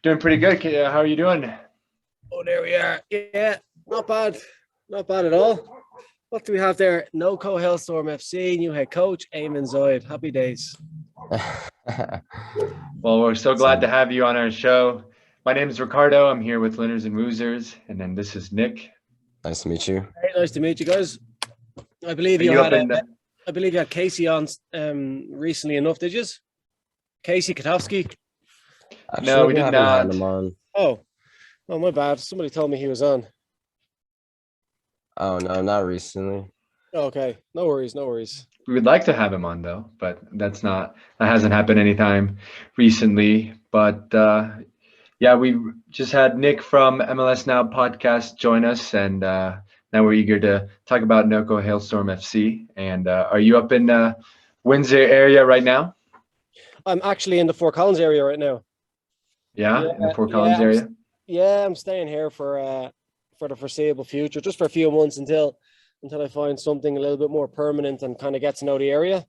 Doing pretty good. How are you doing? Oh, there we are. Yeah, not bad. Not bad at all. What do we have there? NoCo Hailstorm FC, new head coach, Eamon Zayed. Happy days. Well, we're so glad to have you on our show. My name is Ricardo. I'm here with Linners and Wosers, and then this is Nick. Nice to meet you. Very nice to meet you guys. I believe Are you you had up in the- I believe you had Casey on recently enough, did you? Casey Katowski. No, we did haven't had not. him on. Oh, my bad. Somebody told me he was on. Oh no, not recently. Okay, no worries, no worries. We would like to have him on though, but that hasn't happened anytime recently. But yeah, we just had Nick from MLS Now podcast join us, and now we're eager to talk about NoCo Hailstorm FC. And are you up in Windsor area right now? I'm actually in the Fort Collins area right now. Yeah, in the Fort Collins area. I'm staying here for the foreseeable future, just for a few months until I find something a little bit more permanent and kind of get to know the area.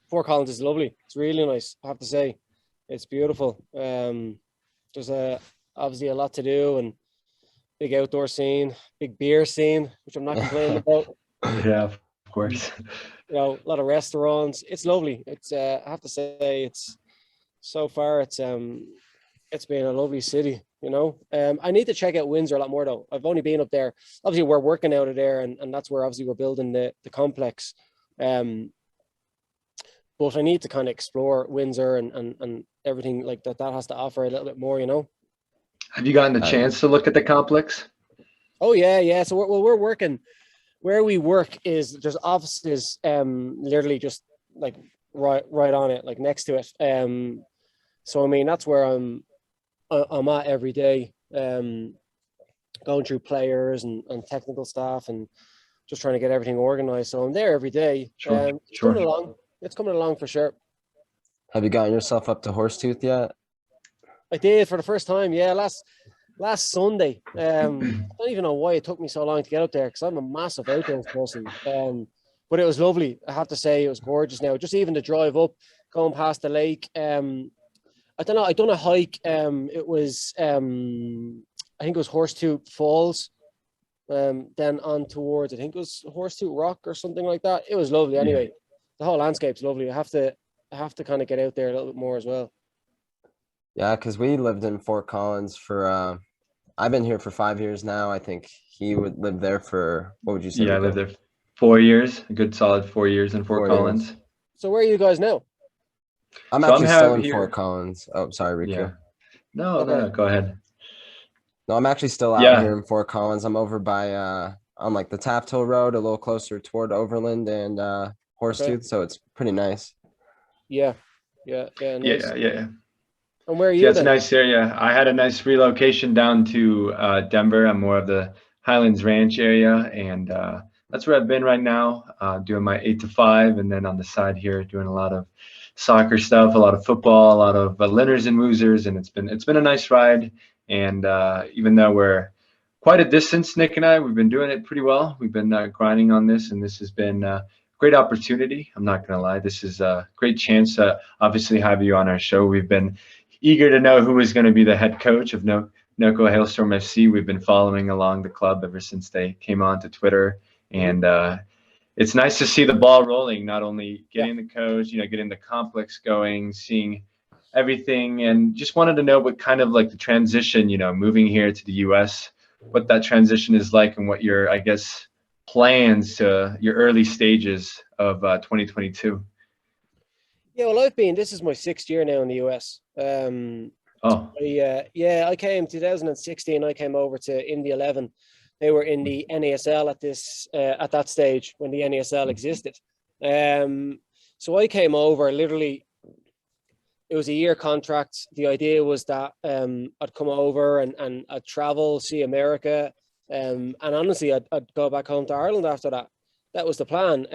Fort Collins is lovely. It's really nice, I have to say. It's beautiful. There's obviously a lot to do and big outdoor scene, big beer scene, which I'm not complaining about. Yeah, of course. You know, a lot of restaurants. It's lovely. It's I have to say it's so far it's been a lovely city, you know. I need to check out Windsor a lot more though. I've only been up there. Obviously we're working out of there and that's where obviously we're building the complex. But I need to kind of explore Windsor and everything like that has to offer a little bit more, you know. Have you gotten the chance to look at the complex? Oh yeah. So we're working. Where we work is there's offices literally just like right on it, like next to it. So I mean that's where I'm at every day, going through players and technical staff and just trying to get everything organized. So I'm there every day. Sure. It's coming along for sure. Have you gotten yourself up to Horsetooth yet? I did for the first time. Yeah, last Sunday. I don't even know why it took me so long to get up there because I'm a massive outdoors person. But it was lovely. I have to say it was gorgeous. Now, just even to drive up, going past the lake. I don't know. I done a hike. It was I think it was Horsetooth Falls. Then on towards I think it was Horsetooth Rock or something like that. It was lovely. Anyway, the whole landscape's lovely. I have to kind of get out there a little bit more as well. Yeah, because we lived in Fort Collins for I've been here for 5 years now. I think he would live there for, what would you say? Yeah, I lived there 4 years, a good solid 4 years in Fort Collins. So where are you guys now? I'm actually still in Fort Collins. Oh, sorry, Riku. Yeah. No, go ahead. No, I'm actually still out here in Fort Collins. I'm over by on like the Taft Hill Road, a little closer toward Overland and Horsetooth, so it's pretty nice. Yeah. Nice. Yeah. And where are you? Yeah, it's a nice area. I had a nice relocation down to Denver. I'm more of the Highlands Ranch area, and that's where I've been right now, doing my 8 to 5, and then on the side here doing a lot of soccer stuff, a lot of football, a lot of Linners and Wosers, and it's been a nice ride. And even though we're quite a distance, Nick and I, we've been doing it pretty well. We've been grinding on this, and this has been a great opportunity. I'm not going to lie. This is a great chance to obviously have you on our show. We've been eager to know who is going to be the head coach of NoCo Hailstorm FC. We've been following along the club ever since they came on to Twitter, and it's nice to see the ball rolling, not only getting the coach, getting the complex going, seeing everything, and just wanted to know what kind of like the transition, moving here to the US, what that transition is like and what your, I guess, plans to your early stages of 2022. Yeah, well, this is my 6th year now in the US. I came 2016. I came over to Indy 11. They were in the NASL at that stage when the NASL existed. So I came over literally. It was a year contract. The idea was that I'd come over and I'd travel, see America, and honestly, I'd go back home to Ireland after that. That was the plan.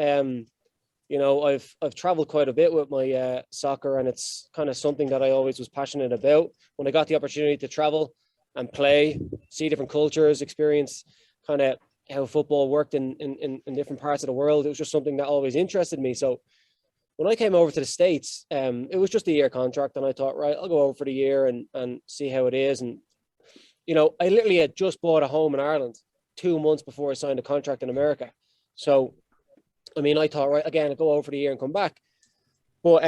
I've traveled quite a bit with my soccer, and it's kind of something that I always was passionate about. When I got the opportunity to travel and play, see different cultures, experience kind of how football worked in different parts of the world, it was just something that always interested me. So when I came over to the States, it was just a year contract, and I thought, right, I'll go over for the year and see how it is. And I literally had just bought a home in Ireland 2 months before I signed a contract in America. So, I mean, I thought, right, again, I'll go over for the year and come back. But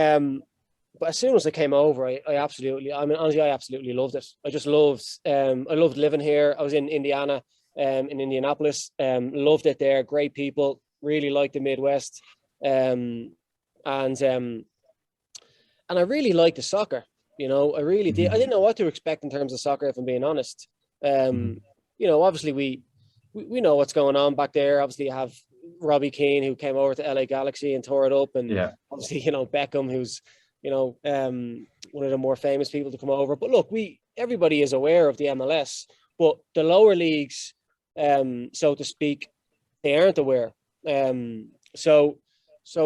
as soon as I came over, I absolutely loved it. I just I loved living here. I was in Indiana, in Indianapolis, loved it there. Great people, really liked the Midwest. And I really liked the soccer. I really did. I didn't know what to expect in terms of soccer, if I'm being honest. Obviously we know what's going on back there. Obviously you have Robbie Keane, who came over to LA Galaxy and tore it up. And obviously, Beckham, who's, one of the more famous people to come over. But look, everybody is aware of the MLS, but the lower leagues, so to speak, they aren't aware. So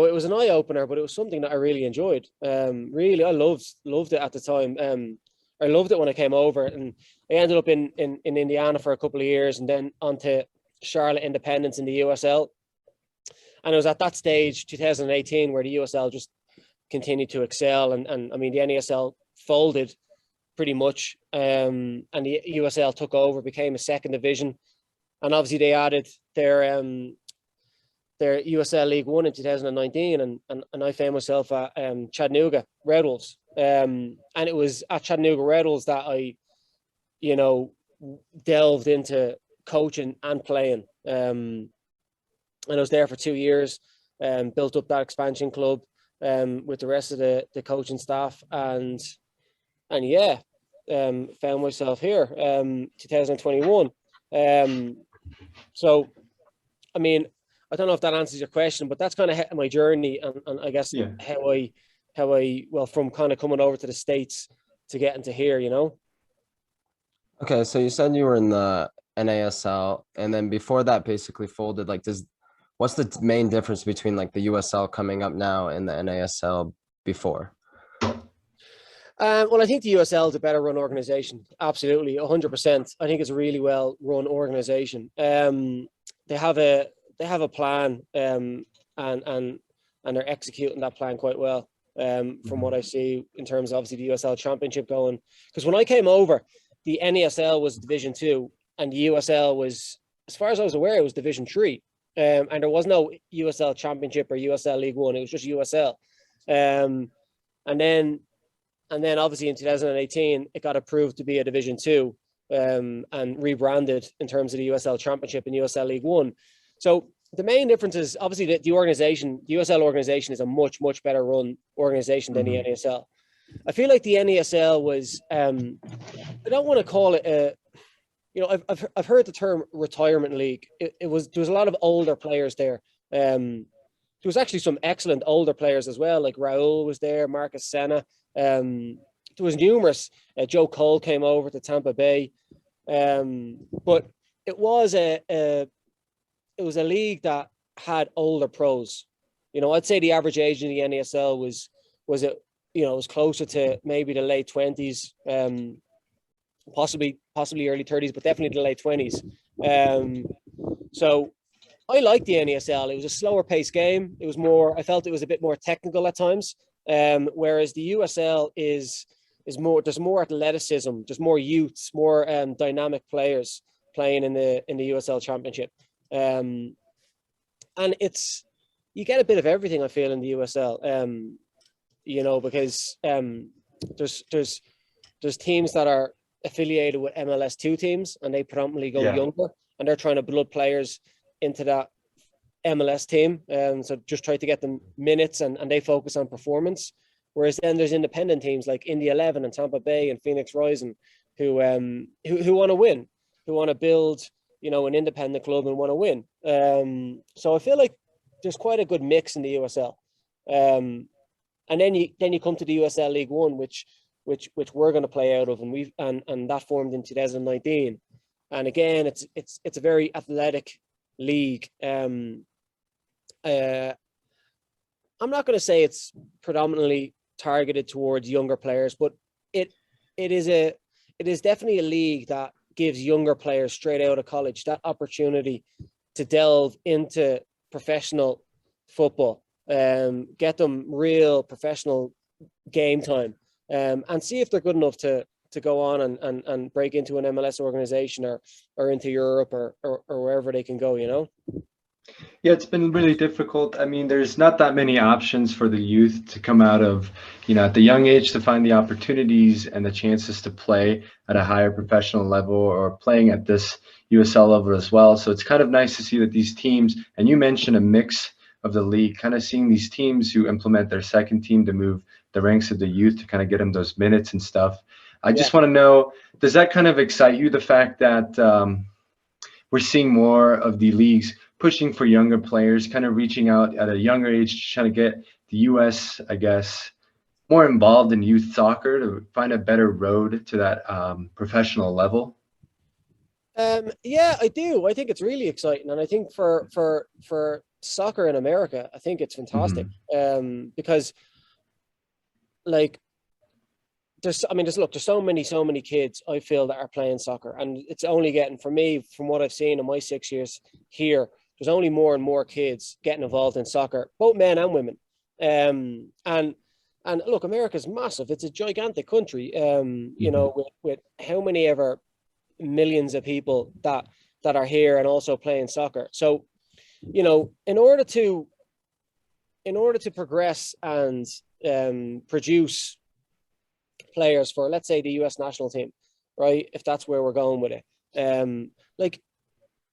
it was an eye-opener, but it was something that I really enjoyed. Really, I loved it at the time. I loved it when I came over, and I ended up in Indiana for a couple of years, and then on to Charlotte Independence in the USL. And it was at that stage, 2018, where the USL just continued to excel. And I mean, the NASL folded pretty much, and the USL took over, became a second division. And obviously they added their USL League One in 2019, and I found myself at Chattanooga Red Wolves. And it was at Chattanooga Red Wolves that I, delved into coaching and playing. And I was there for 2 years, built up that expansion club with the rest of the coaching staff, and found myself here 2021. So, I mean, I don't know if that answers your question, but that's kind of my journey, and I guess how I from kind of coming over to the States to getting to here, Okay, so you said you were in the NASL, and then before that basically folded. Like, what's the main difference between like the USL coming up now and the NASL before? Well, I think the USL is a better run organization. Absolutely, 100%. I think it's a really well run organization. They have a plan, and they're executing that plan quite well. From what I see in terms of obviously the USL Championship going, because when I came over, the NASL was Division 2, and the USL was, as far as I was aware, it was Division 3. And there was no USL Championship or USL League One. It was just USL. And then obviously in 2018, it got approved to be a Division 2, and rebranded in terms of the USL Championship and USL League One. So the main difference is obviously the USL organization is a much, much better run organization than the NASL. I feel like the NASL was, I don't want to call it I've heard the term retirement league. There was a lot of older players there. There was actually some excellent older players as well, like Raul was there, Marcus Senna. There was numerous. Joe Cole came over to Tampa Bay, but it was a league that had older pros. I'd say the average age in the NASL was closer to maybe the late 20s, possibly early 30s, but definitely the late 20s. So I liked the NASL. It was a slower paced game. I felt it was a bit more technical at times. Whereas the USL is more, there's more athleticism, there's more youths, more dynamic players playing in the USL Championship. And you get a bit of everything, I feel, in the USL. Because there's teams that are affiliated with MLS2 teams, and they predominantly go younger, and they're trying to blood players into that MLS team. So just try to get them minutes, and they focus on performance. Whereas then there's independent teams like Indy 11 and Tampa Bay and Phoenix Rising who want to win, who want to build, an independent club and want to win. So I feel like there's quite a good mix in the USL. And then you come to the USL League One, which we're going to play out of, and that formed in 2019. And again, it's a very athletic league. I'm not going to say it's predominantly targeted towards younger players, but it is definitely a league that gives younger players straight out of college that opportunity to delve into professional football. get them real professional game time, and see if they're good enough to go on and break into an MLS organization or into Europe or wherever they can go, you know? Yeah, it's been really difficult. I mean, there's not that many options for the youth to come out of, at the young age to find the opportunities and the chances to play at a higher professional level or playing at this USL level as well. So it's kind of nice to see that these teams, and you mentioned a mix of the league, kind of seeing these teams who implement their second team to move the ranks of the youth to kind of get them those minutes and stuff. I just want to know, does that kind of excite you, the fact that we're seeing more of the leagues pushing for younger players, kind of reaching out at a younger age, trying to get the U.S., I guess, more involved in youth soccer to find a better road to that professional level? Yeah, I do. I think it's really exciting, and I think for soccer in America, I think it's fantastic. Because like there's so many kids I feel that are playing soccer, and it's only getting, for me, from what I've seen in my 6 years here, there's only more and more kids getting involved in soccer, both men and women. And look, America's massive. It's a gigantic country. You know, with how many ever millions of people that are here and also playing soccer. So, you know, in order to progress and produce players for, let's say, the US national team, right? If that's where we're going with it, like,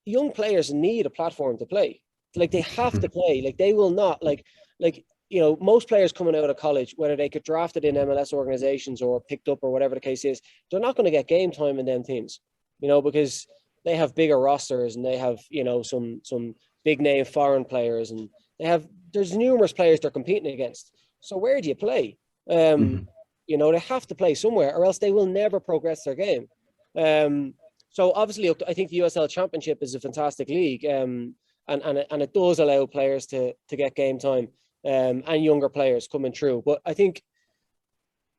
young players need a platform to play. Like, they have to play. Like, they will not, like, you know, most players coming out of college, whether they get drafted in MLS organizations or picked up or whatever the case is, they're not going to get game time in them teams, you know, because they have bigger rosters and they have, you know, some big name foreign players, and there's numerous players they're competing against. So where do you play? You know, they have to play somewhere, or else they will never progress their game. So obviously, I think the USL Championship is a fantastic league, and it does allow players to get game time, and younger players coming through. But I think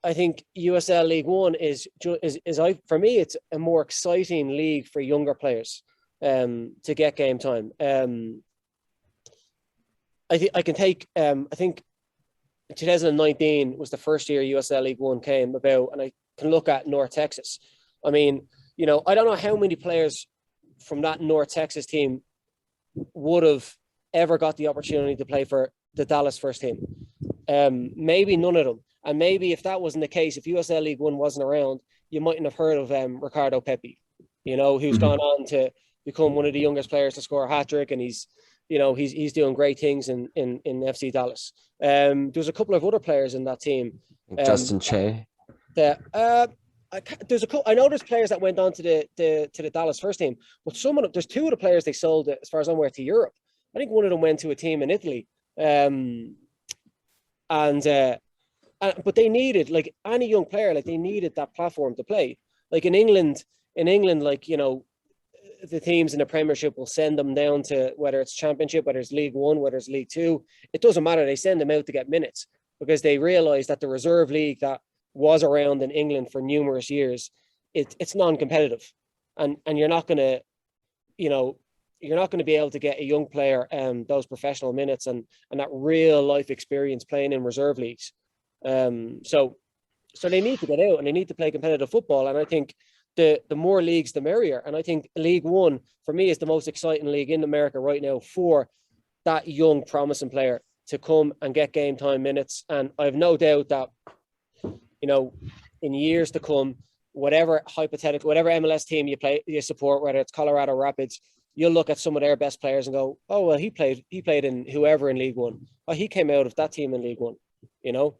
USL League One is for me, it's a more exciting league for younger players to get game time. I think 2019 was the first year USL League One came about, and I can look at North Texas. I mean, you know, I don't know how many players from that North Texas team would have ever got the opportunity to play for the Dallas first team. Maybe none of them. And maybe if that wasn't the case, if USL League One wasn't around, you mightn't have heard of Ricardo Pepi, you know, who's gone on to become one of the youngest players to score a hat-trick, and he's doing great things in FC Dallas. There's a couple of other players in that team. Justin Che. I know there's players that went on to the Dallas first team, but there's two of the players they sold, as far as I'm aware, to Europe. I think one of them went to a team in Italy. But they needed, like any young player, like they needed that platform to play. Like in England, like, you know, the teams in the Premiership will send them down to, whether it's Championship, whether it's League One, whether it's League Two, it doesn't matter. They send them out to get minutes, because they realize that the reserve league that was around in England for numerous years, it's non-competitive, and you're not going to, you know, you're not going to be able to get a young player those professional minutes and that real life experience playing in reserve leagues. So they need to get out and they need to play competitive football. And I think the more leagues, the merrier. And I think League One, for me, is the most exciting league in America right now for that young, promising player to come and get game time minutes. And I have no doubt that, you know, in years to come, whatever MLS team you support, whether it's Colorado Rapids, you'll look at some of their best players and go, oh, well, he played in whoever in League One. Oh, he came out of that team in League One, you know?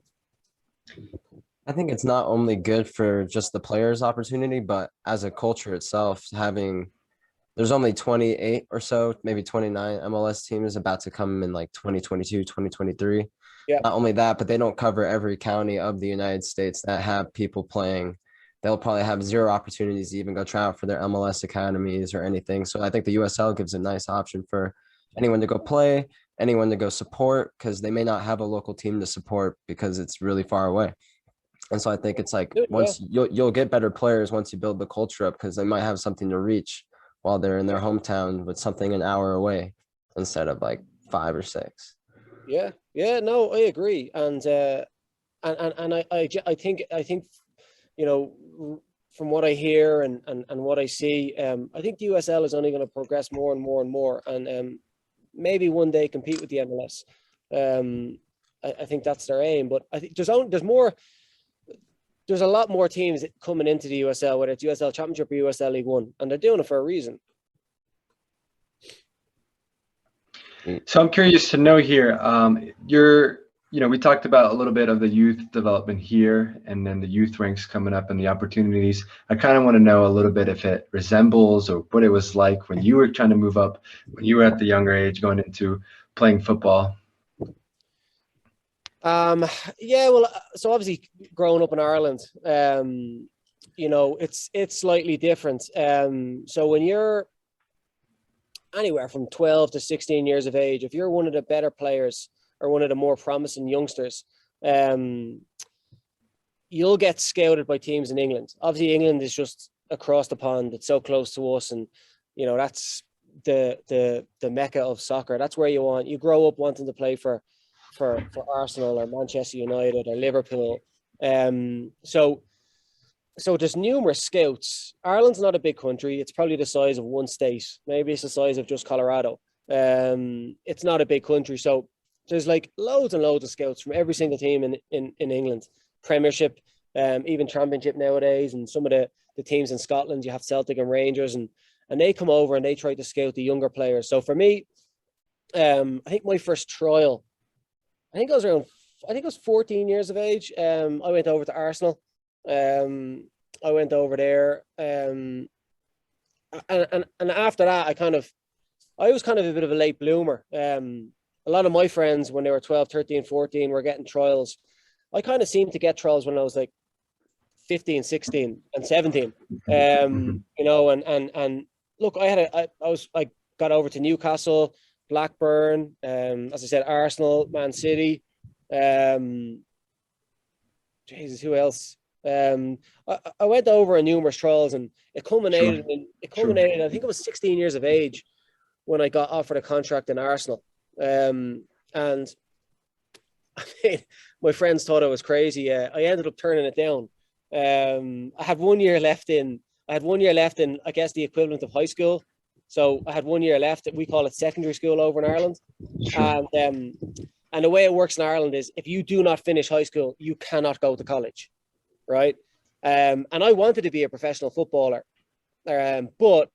I think it's not only good for just the players' opportunity, but as a culture itself, there's only 28 or so, maybe 29 MLS teams about to come in like 2022, 2023. Yeah. Not only that, but they don't cover every county of the United States that have people playing. They'll probably have zero opportunities to even go try out for their MLS academies or anything. So I think the USL gives a nice option for anyone to go play, anyone to go support, because they may not have a local team to support because it's really far away. And so I think it's like you'll get better players once you build the culture up, because they might have something to reach while they're in their hometown with something an hour away instead of like 5 or 6. Yeah, Yeah, no, I agree, and I think you know, from what I hear and what I see, I think the USL is only going to progress more and more and more, and maybe one day compete with the MLS. I think that's their aim, but I think there's a lot more teams coming into the USL, whether it's USL Championship or USL League One, and they're doing it for a reason. So I'm curious to know here, we talked about a little bit of the youth development here and then the youth ranks coming up and the opportunities. I kind of want to know a little bit if it resembles or what it was like when you were trying to move up, when you were at the younger age going into playing football. Yeah, well, so obviously growing up in Ireland, it's slightly different. So when you're anywhere from 12 to 16 years of age, if you're one of the better players or one of the more promising youngsters, you'll get scouted by teams in England. Obviously, England is just across the pond. It's so close to us, and that's the mecca of soccer. That's where you grow up wanting to play for Arsenal or Manchester United or Liverpool. So there's numerous scouts. Ireland's not a big country. It's probably the size of one state. Maybe it's the size of just Colorado. It's not a big country. So there's like loads and loads of scouts from every single team in England. Premiership, even Championship nowadays, and some of the teams in Scotland, you have Celtic and Rangers, and they come over and they try to scout the younger players. So for me, I think my first trial, I think I was 14 years of age. I went over to Arsenal. I went over there, and after that, I was kind of a bit of a late bloomer. A lot of my friends, when they were 12, 13, 14, were getting trials. I kind of seemed to get trials when I was like 15, 16, and 17. And look, I got over to Newcastle, Blackburn, as I said, Arsenal, Man City. Jesus, who else? I went over in numerous trials, and it culminated. I think I was 16 years of age when I got offered a contract in Arsenal. And I mean, my friends thought I was crazy. I ended up turning it down. I had 1 year left in, I guess, the equivalent of high school. So I had 1 year left. We call it secondary school over in Ireland. Sure. And the way it works in Ireland is if you do not finish high school, you cannot go to college, right? And I wanted to be a professional footballer, but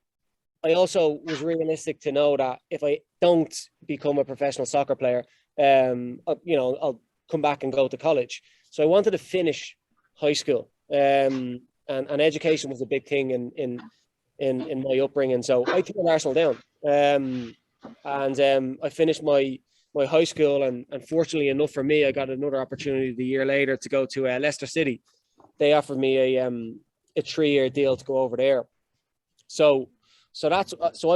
I also was realistic to know that if I don't become a professional soccer player, I'll come back and go to college. So I wanted to finish high school, and education was a big thing in my upbringing. So I turned Arsenal down, and I finished my high school, and fortunately enough for me, I got another opportunity the year later to go to Leicester City. They offered me a 3-year deal to go over there. So I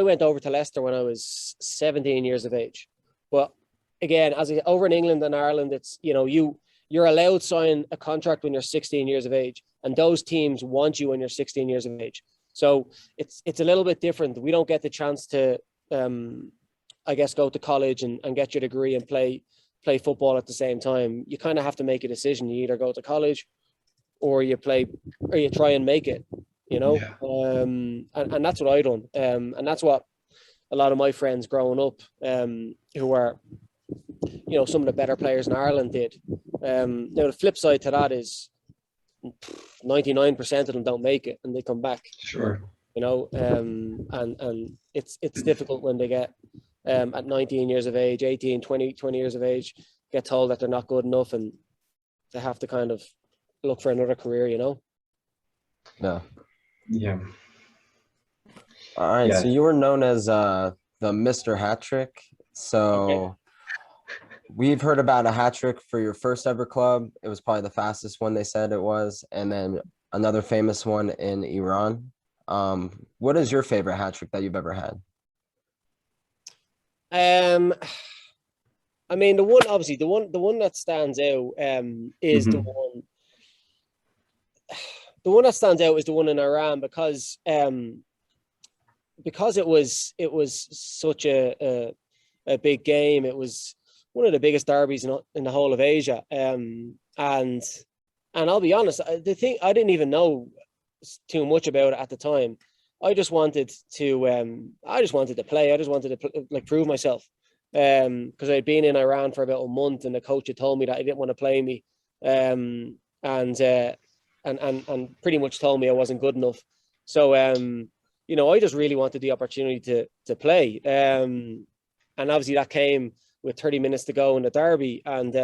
went over to Leicester when I was 17 years of age. But again, over in England and Ireland, it's you're allowed to sign a contract when you're 16 years of age, and those teams want you when you're 16 years of age. So it's a little bit different. We don't get the chance to I guess go to college and get your degree and play football at the same time. You kind of have to make a decision. You either go to college or you try and make it, Yeah. And that's what I done. And that's what a lot of my friends growing up, who are, some of the better players in Ireland did. Now the flip side to that is 99% of them don't make it and they come back. Sure. And it's difficult when they get at 19 years of age, 18, 20 years of age, get told that they're not good enough and they have to kind of look for another career, Yeah. Yeah. All right. Yeah. So you were known as the Mr. Hattrick. So we've heard about a hat-trick for your first ever club. It was probably the fastest one they said it was. And then another famous one in Iran. What is your favorite hat-trick that you've ever had? I mean, the one that stands out is the one that stands out is the one in Iran because it was such a big game. It was one of the biggest derbies in the whole of Asia. And I'll be honest, the thing, I didn't even know too much about it at the time. I just wanted to play. I just wanted to like prove myself. Because I'd been in Iran for about a month, and the coach had told me that he didn't want to play me, and pretty much told me I wasn't good enough. So you know, I just really wanted the opportunity to play. And obviously that came with 30 minutes to go in the derby. And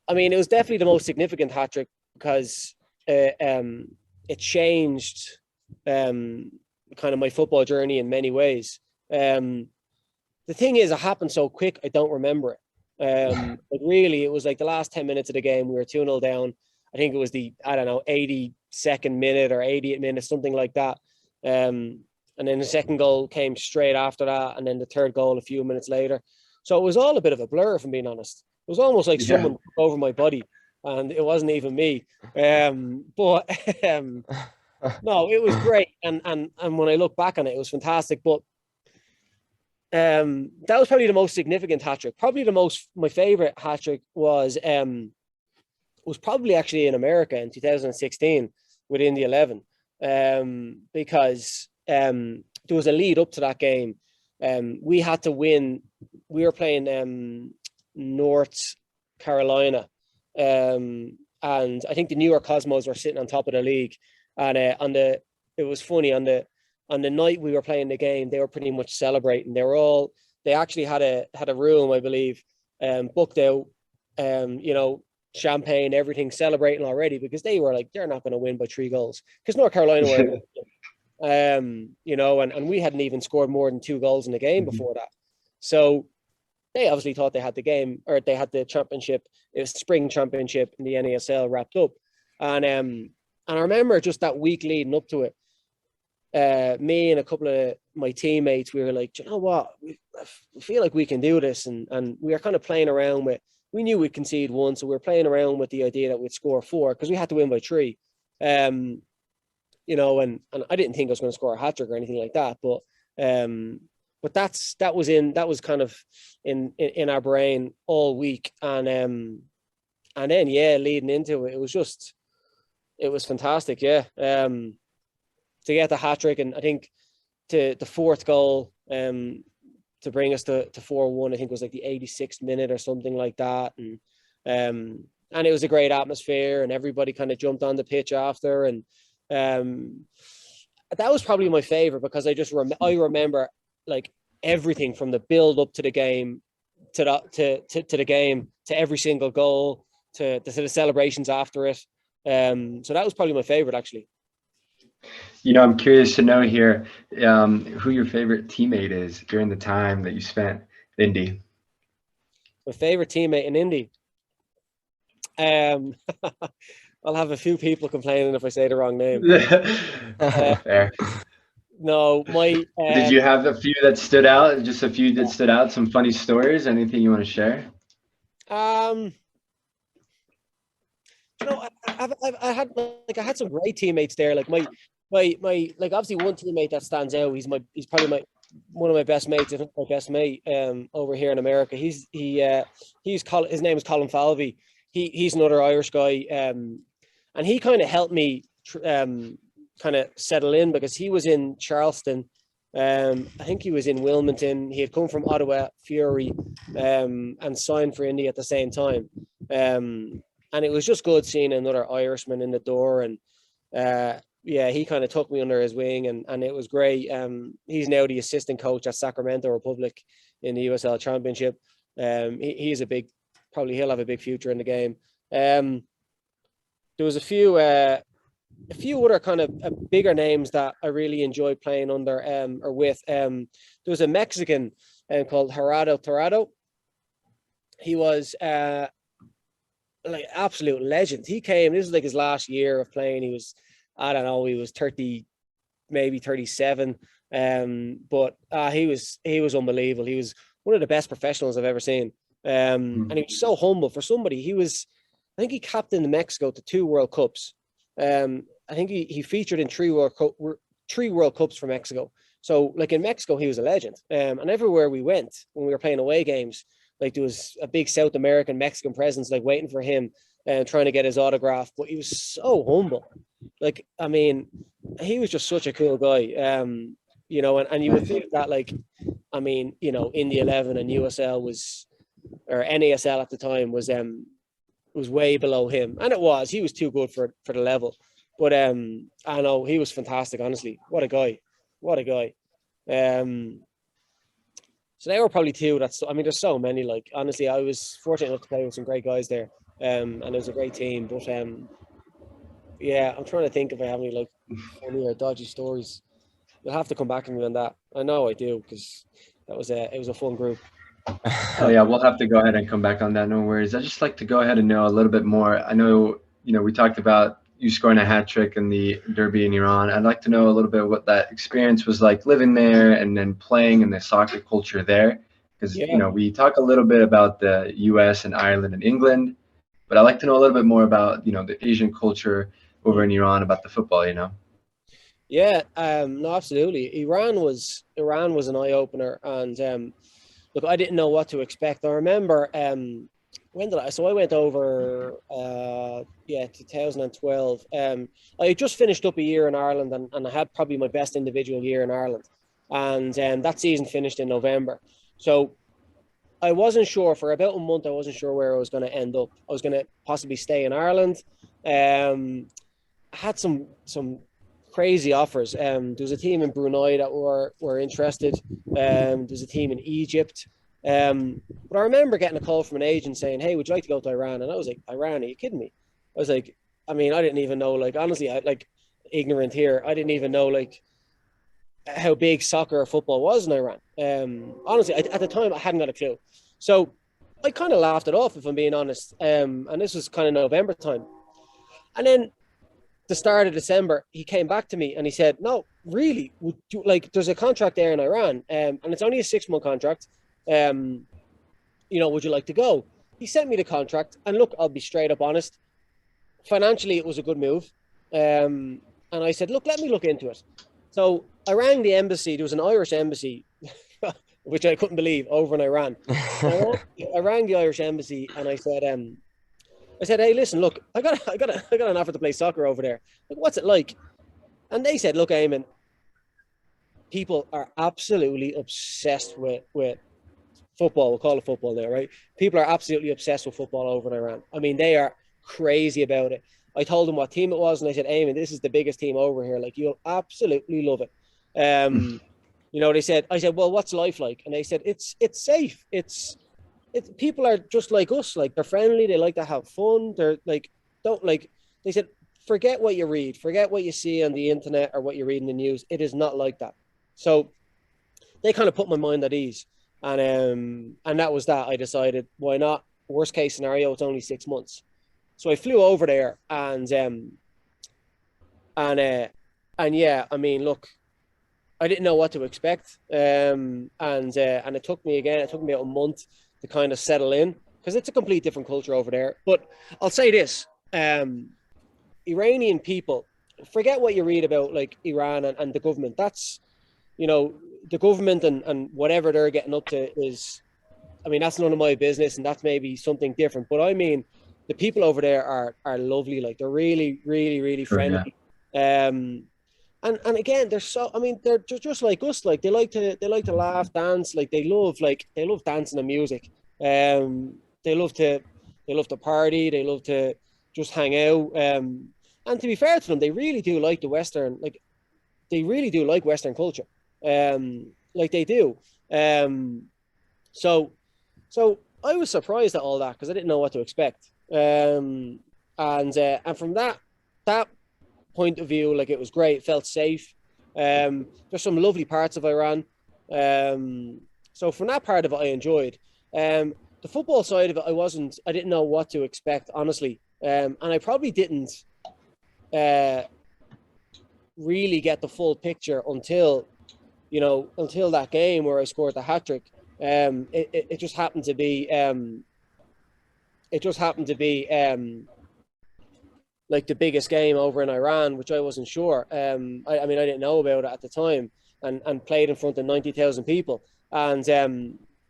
I mean, it was definitely the most significant hat trick because it changed kind of my football journey in many ways. The thing is, it happened so quick, I don't remember it. But really, it was like the last 10 minutes of the game. We were 2-0 down. I think it was the, I don't know, 82nd minute or 88th minute, something like that. And then the second goal came straight after that. And then the third goal a few minutes later. So it was all a bit of a blur, if I'm being honest. It was almost like someone took over my body, and it wasn't even me. But no, it was great. And when I look back on it, it was fantastic. But that was probably the most significant hat trick. Probably my favorite hat trick was probably actually in America in 2016 with Indy 11, because there was a lead up to that game. We had to win. We were playing North Carolina, and I think the New York Cosmos were sitting on top of the league. And it was funny on the night we were playing the game, they were pretty much celebrating. They actually had a room, I believe, booked out, you know, champagne, everything, celebrating already, because they were like, they're not going to win by 3 goals because North Carolina were, you know, and we hadn't even scored more than 2 goals in the game before that. So they obviously thought they had the game, or they had the championship. It was spring championship in the NASL wrapped up. And I remember just that week leading up to it, me and a couple of my teammates, we were like, you know what, we feel like we can do this. And we were kind of playing around with, we knew we'd concede 1, so we were playing around with the idea that we'd score 4 because we had to win by 3. You know, and I didn't think I was going to score a hat trick or anything like that, but that was kind of in our brain all week. And then leading into it, it was fantastic. To get the hat trick, and I think the 4th goal to bring us to 4-1, I think was like the 86th minute or something like that. And it was a great atmosphere, and everybody kind of jumped on the pitch after. And that was probably my favorite, because I remember like everything from the build up to the game, to the game, to every single goal, to the celebrations after it. So that was probably my favorite, actually. You know, I'm curious to know here who your favorite teammate is during the time that you spent in Indy. My favorite teammate in Indy. I'll have a few people complaining if I say the wrong name. Fair. No, Did you have a few that stood out? Just a few that stood out? Some funny stories? Anything you want to share? You know, I had some great teammates there. Like my like, obviously one teammate that stands out. He's probably one of my best mates, if not my best mate, over here in America. His name is Colin Falvey. He's another Irish guy, and he kind of helped me kind of settle in, because he was in Charleston. I think he was in Wilmington. He had come from Ottawa Fury, and signed for Indy at the same time. And it was just good seeing another Irishman in the door. And he kind of took me under his wing, and it was great. He's now the assistant coach at Sacramento Republic in the USL Championship. He's he'll have a big future in the game. There was a few other kind of bigger names that I really enjoyed playing under or with. There was a Mexican called Gerardo Torrado. He was like absolute legend. He came, this was like his last year of playing. He was, I don't know, he was 30, maybe 37. But he was unbelievable. He was one of the best professionals I've ever seen. And he was so humble for somebody. I think he captained Mexico to 2 World Cups. I think he featured in 3 World Cups for Mexico. So like in Mexico, he was a legend. And everywhere we went when we were playing away games, like there was a big South American Mexican presence, like waiting for him and trying to get his autograph. But he was so humble. Like, I mean, he was just such a cool guy. You know, and you would think that, like, I mean, you know, Indy 11 and USL was, or NASL at the time was way below him. And it was. He was too good for the level. But I know he was fantastic, honestly. What a guy. What a guy. So they were probably two. I mean, there's so many. Like, honestly, I was fortunate enough to play with some great guys there. And it was a great team. But yeah, I'm trying to think if I have any like funny or dodgy stories. You'll have to come back to me on that. I know I do, because it was a fun group. Oh yeah, we'll have to go ahead and come back on that. No worries. I just like to go ahead and know a little bit more. I know, you know, we talked about you scoring a hat trick in the Derby in Iran. I'd like to know a little bit what that experience was like living there and then playing in the soccer culture there. Because, you know, we talk a little bit about the US and Ireland and England, but I'd like to know a little bit more about, you know, the Asian culture over in Iran, about the football, you know? Yeah, no, absolutely. Iran was an eye opener, and look, I didn't know what to expect. I remember when did I? So I went over 2012. I had just finished up a year in Ireland, and I had probably my best individual year in Ireland, and that season finished in November. So I wasn't sure for about a month. I wasn't sure where I was going to end up. I was going to possibly stay in Ireland. I had some crazy offers. There was a team in Brunei that were interested. There's a team in Egypt. But I remember getting a call from an agent saying, "Hey, would you like to go to Iran?" And I was like, "Iran? Are you kidding me?" I was like, I mean, I didn't even know, like, honestly, I like ignorant here. I didn't even know like how big soccer or football was in Iran. Honestly, at the time, I hadn't got a clue. So I kind of laughed it off, if I'm being honest. And this was kind of November time. And then the start of December, he came back to me and he said, "No, really, would you, like, there's a contract there in Iran, and it's only a 6-month contract. You know, would you like to go?" He sent me the contract, and look, I'll be straight up honest. Financially, it was a good move. And I said, "Look, let me look into it." So I rang the embassy. There was an Irish embassy, which I couldn't believe, over in Iran. I rang the Irish embassy and I said, "Hey, listen, look, I got an offer to play soccer over there. Like, what's it like?" And they said, "Look, Eamon, people are absolutely obsessed with football. We'll call it football now, right? People are absolutely obsessed with football over in Iran. I mean, they are crazy about it." I told them what team it was, and I said, "Eamon, this is the biggest team over here. Like, you'll absolutely love it." You know, I said, "Well, what's life like?" And they said, "It's safe. It's people are just like us. Like, they're friendly. They like to have fun. They're like, don't like." They said, "Forget what you read. Forget what you see on the internet or what you read in the news. It is not like that." So they kind of put my mind at ease, and that was that. I decided, why not? Worst case scenario, it's only 6 months. So I flew over there, and yeah, I mean, look, I didn't know what to expect, and it took me about a month to kind of settle in, because it's a complete different culture over there. But I'll say this: Iranian people, forget what you read about like Iran and the government. That's, you know, the government and whatever they're getting up to is, I mean, that's none of my business, and that's maybe something different. But I mean, the people over there are lovely. Like, they're really, really, really friendly. Yeah. And again, they're so, I mean, they're just like us. Like, they like to laugh, dance. Like, they love dancing and music. They love to party. They love to just hang out. And to be fair to them, they really do like the Western, like, they really do like Western culture. Like, they do. So I was surprised at all that, because I didn't know what to expect. And from that point of view, like, it was great. It felt safe. There's some lovely parts of Iran. So from that part of it, I enjoyed. The football side of it, I didn't know what to expect, honestly. And I probably didn't really get the full picture until that game where I scored the hat trick. It just happened to be like the biggest game over in Iran, which I wasn't sure. I mean, I didn't know about it at the time. and played in front of 90,000 people. And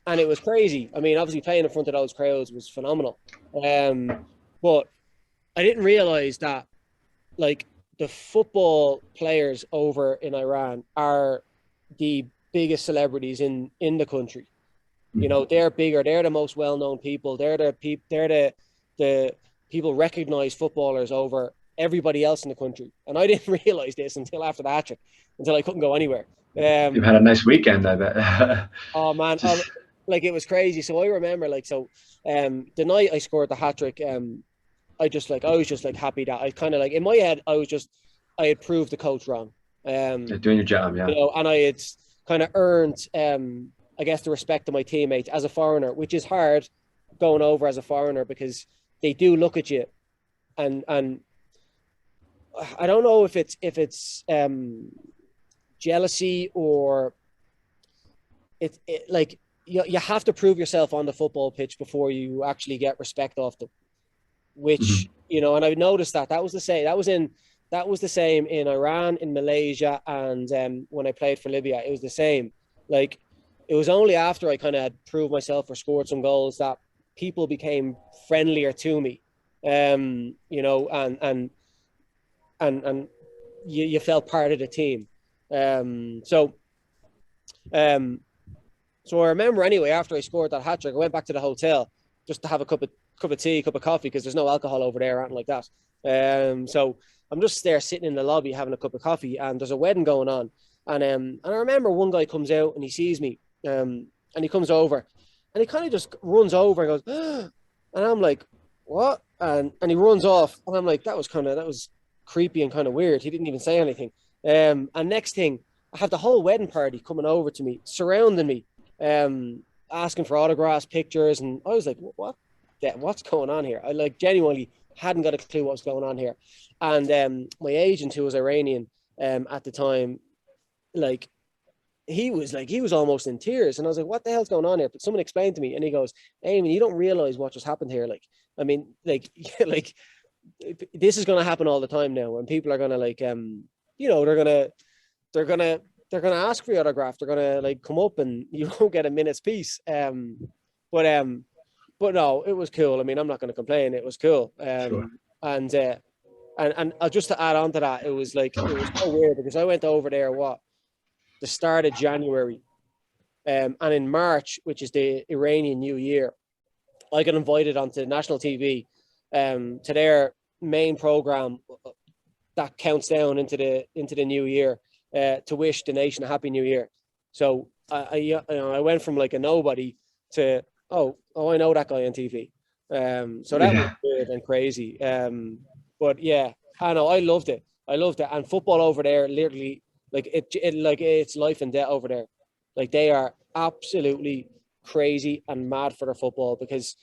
it was crazy. I mean, obviously playing in front of those crowds was phenomenal. But I didn't realize that, like, the football players over in Iran are the biggest celebrities in the country. You know, they're bigger. They're the most well-known people. They're the people recognize footballers over everybody else in the country. And I didn't realize this until after the hat-trick, until I couldn't go anywhere. You've had a nice weekend, I bet. Oh man, like, it was crazy. So I remember, like, the night I scored the hat-trick, I was just like happy that I kind of, like, in my head, I had proved the coach wrong. You're doing your job, yeah. You know, and I had kind of earned, I guess, the respect of my teammates as a foreigner, which is hard going over as a foreigner, because they do look at you, and I don't know if it's jealousy, or it like, you have to prove yourself on the football pitch before you actually get respect off them, which, you know, and I noticed that was the same. That was the same in Iran, in Malaysia, and when I played for Libya, it was the same. Like, it was only after I kind of had proved myself or scored some goals that people became friendlier to me. You know, and you felt part of the team. So I remember, anyway, after I scored that hat trick, I went back to the hotel just to have a cup of tea, cup of coffee, because there's no alcohol over there or anything like that. So I'm just there sitting in the lobby having a cup of coffee, and there's a wedding going on. And I remember one guy comes out and he sees me, and he comes over and he kind of just runs over and goes, ah, and I'm like, what? And he runs off, and I'm like, that was creepy and kind of weird. He didn't even say anything. And next thing, I have the whole wedding party coming over to me, surrounding me, asking for autographs, pictures, and I was like, what's going on here? I, like, genuinely hadn't got a clue what was going on here. And my agent, who was Iranian at the time, like, he was almost in tears, and I was like, what the hell's going on here? But someone explained to me, and he goes, Eamon, you don't realize what just happened here. Like, I mean, like, like, this is going to happen all the time now, and people are going to, like, you know, they're going to ask for your autograph. They're going to, like, come up and you won't get a minute's peace. But no, it was cool. I mean, I'm not going to complain. It was cool. Sure. And just to add on to that, it was so weird, because I went over there, the start of January, and in March, which is the Iranian New Year, I got invited onto national TV, to their main program that counts down into the new year, to wish the nation a happy new year. So I went from, like, a nobody to, oh, I know that guy on TV. So that was weird and crazy. But yeah, I know, I loved it. And football over there, literally, like, it's life and death over there. Like, they are absolutely crazy and mad for their football, because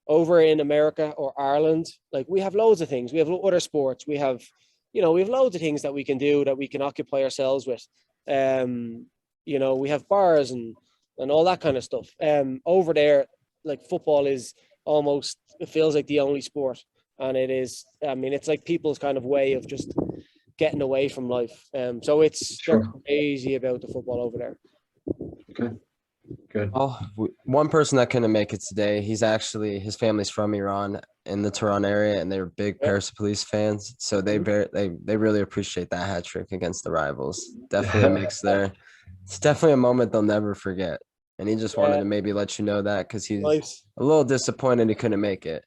over in America or Ireland, like, we have loads of things. We have other sports. We have loads of things that we can do, that we can occupy ourselves with. You know, we have bars and all that kind of stuff. Over there, like, football is almost, it feels like the only sport. And it is, I mean, it's like people's kind of way of just getting away from life. So it's crazy about the football over there. Good. Oh, one person that couldn't make it today, his family's from Iran, in the Tehran area, and they're big Persepolis fans. So they really appreciate that hat trick against the rivals. Definitely it's definitely a moment they'll never forget. And he just wanted to maybe let you know that, because he's a little disappointed he couldn't make it.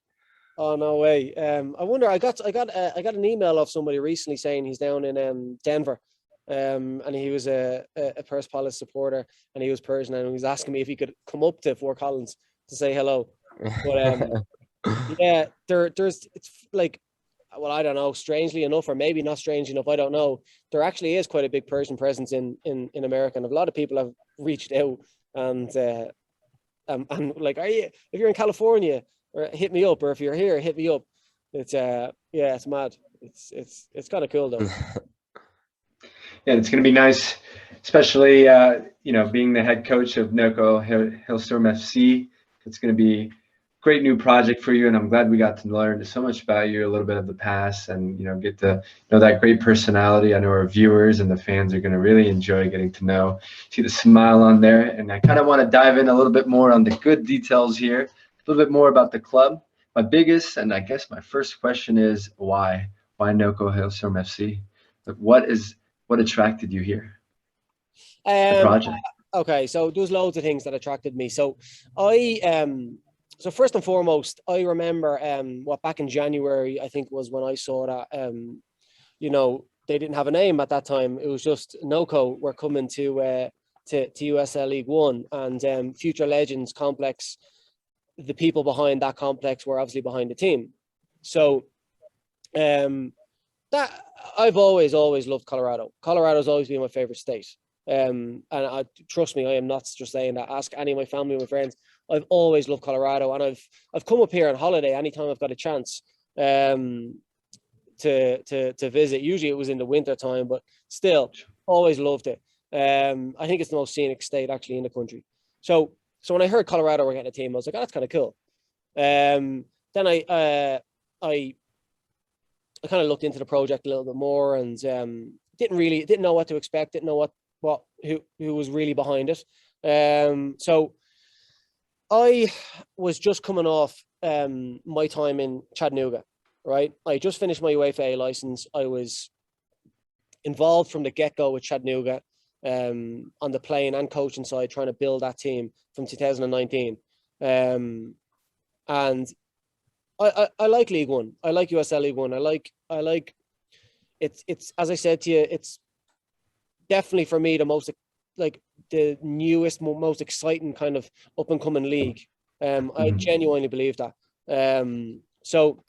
Oh, no way. I wonder, I got an email of somebody recently saying he's down in Denver. And he was a Persepolis supporter, and he was Persian, and he was asking me if he could come up to Fort Collins to say hello. But yeah, it's like, well, I don't know, strangely enough, or maybe not strange enough, I don't know, there actually is quite a big Persian presence in America, and a lot of people have reached out and like, if you're in California, or hit me up, or if you're here, hit me up. It's it's mad. It's kind of cool though. Yeah, it's going to be nice, especially you know, being the head coach of Hailstorm FC. It's going to be great new project for you, and I'm glad we got to learn so much about you, a little bit of the past, and get to know that great personality. I know our viewers and the fans are going to really enjoy getting to know, see the smile on there. And I kind of want to dive in a little bit more on the good details here, a little bit more about the club. My biggest, and I guess my first question is why? Why NOCO Hailstorm FC? Like, what attracted you here? The project. Okay, so there's loads of things that attracted me. So so first and foremost, I remember back in January, I think was when I saw that they didn't have a name at that time. It was just NOCO were coming to USL League One, and Future Legends Complex. The people behind that complex were obviously behind the team. So that I've always loved Colorado. Colorado's always been my favorite state. And trust me, I am not just saying that. Ask any of my family and my friends. I've always loved Colorado, and I've come up here on holiday anytime I've got a chance to visit. Usually it was in the winter time, but still always loved it. I think it's the most scenic state actually in the country. So when I heard Colorado were getting a team, I was like, oh, that's kind of cool. Then I kind of looked into the project a little bit more, and didn't know what to expect, didn't know who was really behind it. So I was just coming off my time in Chattanooga, right? I just finished my UEFA A license. I was involved from the get-go with Chattanooga on the playing and coaching side, trying to build that team from 2019. And I like League One. I like USL League One. I like it's as I said to you, it's definitely for me the newest, most exciting kind of up and coming league. I genuinely believe that. So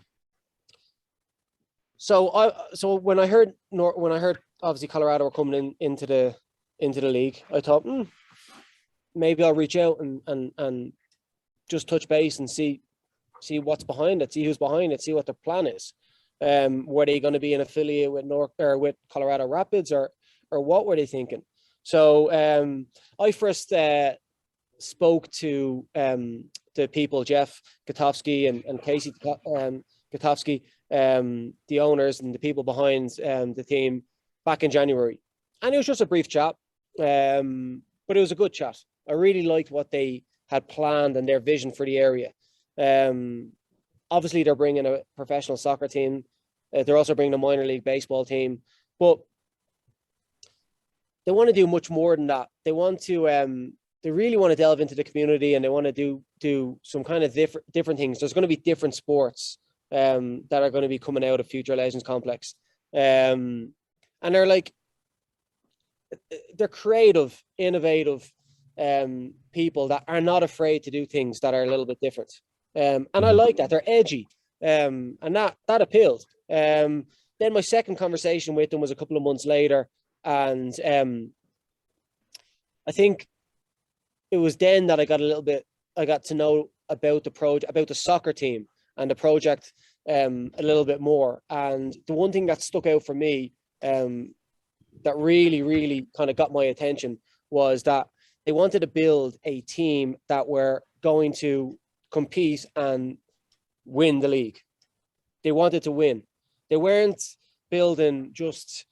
when I heard obviously Colorado were coming into the league, I thought maybe I'll reach out and just touch base and see what's behind it, see who's behind it, see what their plan is. Were they going to be an affiliate with with Colorado Rapids, or what were they thinking? So I first spoke to the people, Jeff Gutowski and Casey Gutowski, the owners and the people behind the team back in January. And it was just a brief chat, but it was a good chat. I really liked what they had planned and their vision for the area. Obviously, they're bringing a professional soccer team. They're also bringing a minor league baseball team, but they want to do much more than that. They want to, they really want to delve into the community, and they want to do some kind of different things. There's going to be different sports that are going to be coming out of Future Legends Complex, and they're creative, innovative people that are not afraid to do things that are a little bit different. And I like that. They're edgy, and that appealed. Then my second conversation with them was a couple of months later, and I think it was then that I got to know about the soccer team and the project a little bit more. And the one thing that stuck out for me that really, really kind of got my attention was that they wanted to build a team that were going to compete and win the league. They wanted to win. They weren't building just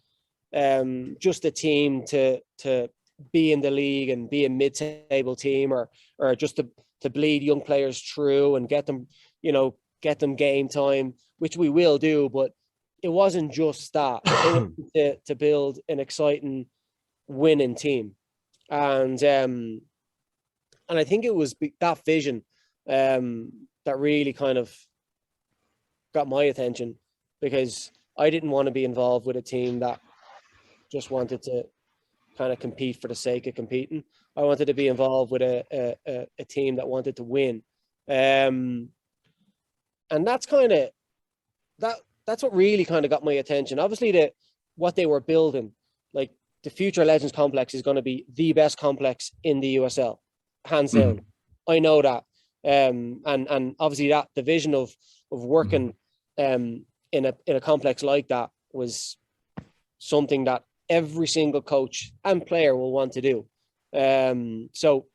a team to be in the league and be a mid-table team, or just to bleed young players through and get them game time, which we will do. But it wasn't just that. They wanted to build an exciting winning team, and I think it was that vision that really kind of got my attention, because I didn't want to be involved with a team that just wanted to kind of compete for the sake of competing. I wanted to be involved with a team that wanted to win. And that's kind of, that's what really kind of got my attention. Obviously, what they were building, like the Future Legends Complex, is going to be the best complex in the USL, hands down. I know that. And obviously that the vision of working in a complex like that was something that every single coach and player will want to do. So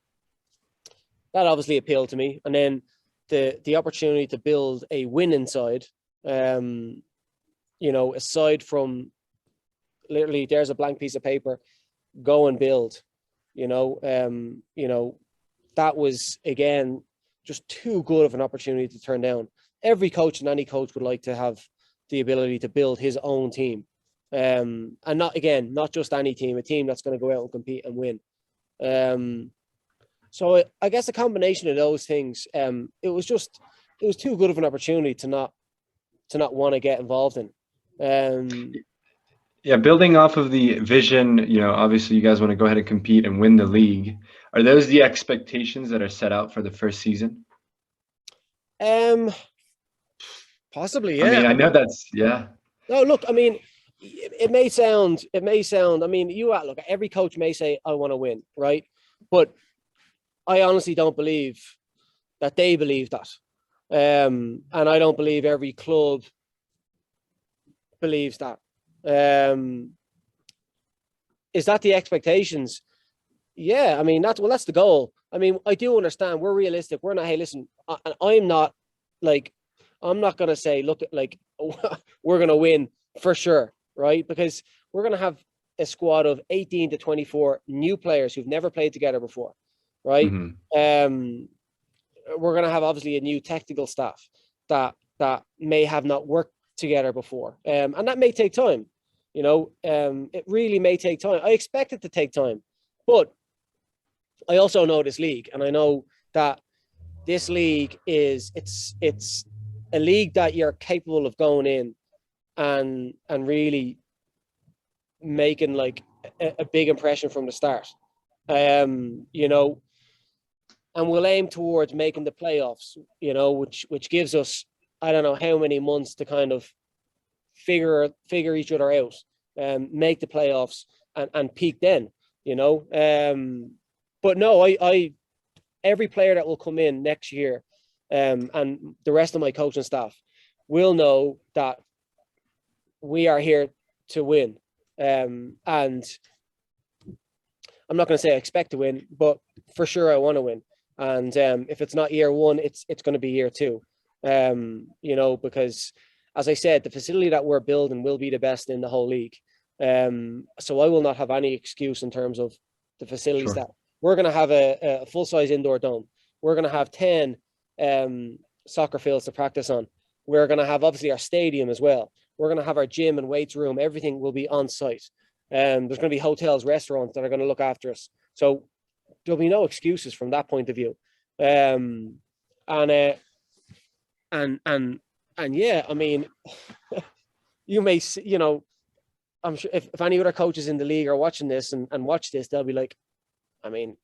that obviously appealed to me. And then the opportunity to build a winning side, you know, aside from literally there's a blank piece of paper, go and build, you know, that was, again, just too good of an opportunity to turn down. Every coach and any coach would like to have the ability to build his own team. And not just any team, a team that's going to go out and compete and win. So I guess a combination of those things, it was too good of an opportunity to not want to get involved in. Yeah, building off of the vision, you know, obviously you guys want to go ahead and compete and win the league. Are those the expectations that are set out for the first season? Possibly, yeah. I mean, I know that's, yeah. No, look, I mean, it may sound, I mean, look, every coach may say, I want to win, right? But I honestly don't believe that they believe that. And I don't believe every club believes that. Is that the expectations? Yeah, I mean, that's the goal. I mean, I do understand we're realistic. We're not, hey, listen, I'm not going to say, look, like, we're going to win for sure, right? Because we're going to have a squad of 18 to 24 new players who've never played together before, right? Mm-hmm. We're going to have obviously a new technical staff that may have not worked together before. And that may take time, you know, it really may take time. I expect it to take time, but I also know this league, and I know that this league it's a league that you're capable of going in and really making like a big impression from the start. You know, and we'll aim towards making the playoffs, you know, which gives us, I don't know how many months to kind of figure each other out, make the playoffs and peak then, you know. But no, I every player that will come in next year, and the rest of my coaching staff will know that we are here to win. And I'm not going to say I expect to win, but for sure I want to win. And if it's not year one, it's going to be year two. You know, because as I said, the facility that we're building will be the best in the whole league. So I will not have any excuse in terms of the facilities. Sure. That we're going to have a full-size indoor dome. We're going to have 10 soccer fields to practice on. We're going to have obviously our stadium as well. We're going to have our gym and weights room. Everything will be on site. There's going to be hotels, restaurants that are going to look after us. So there'll be no excuses from that point of view. And yeah, I mean, you may, you know, I'm sure if any other coaches in the league are watching this and watch this, they'll be like, I mean,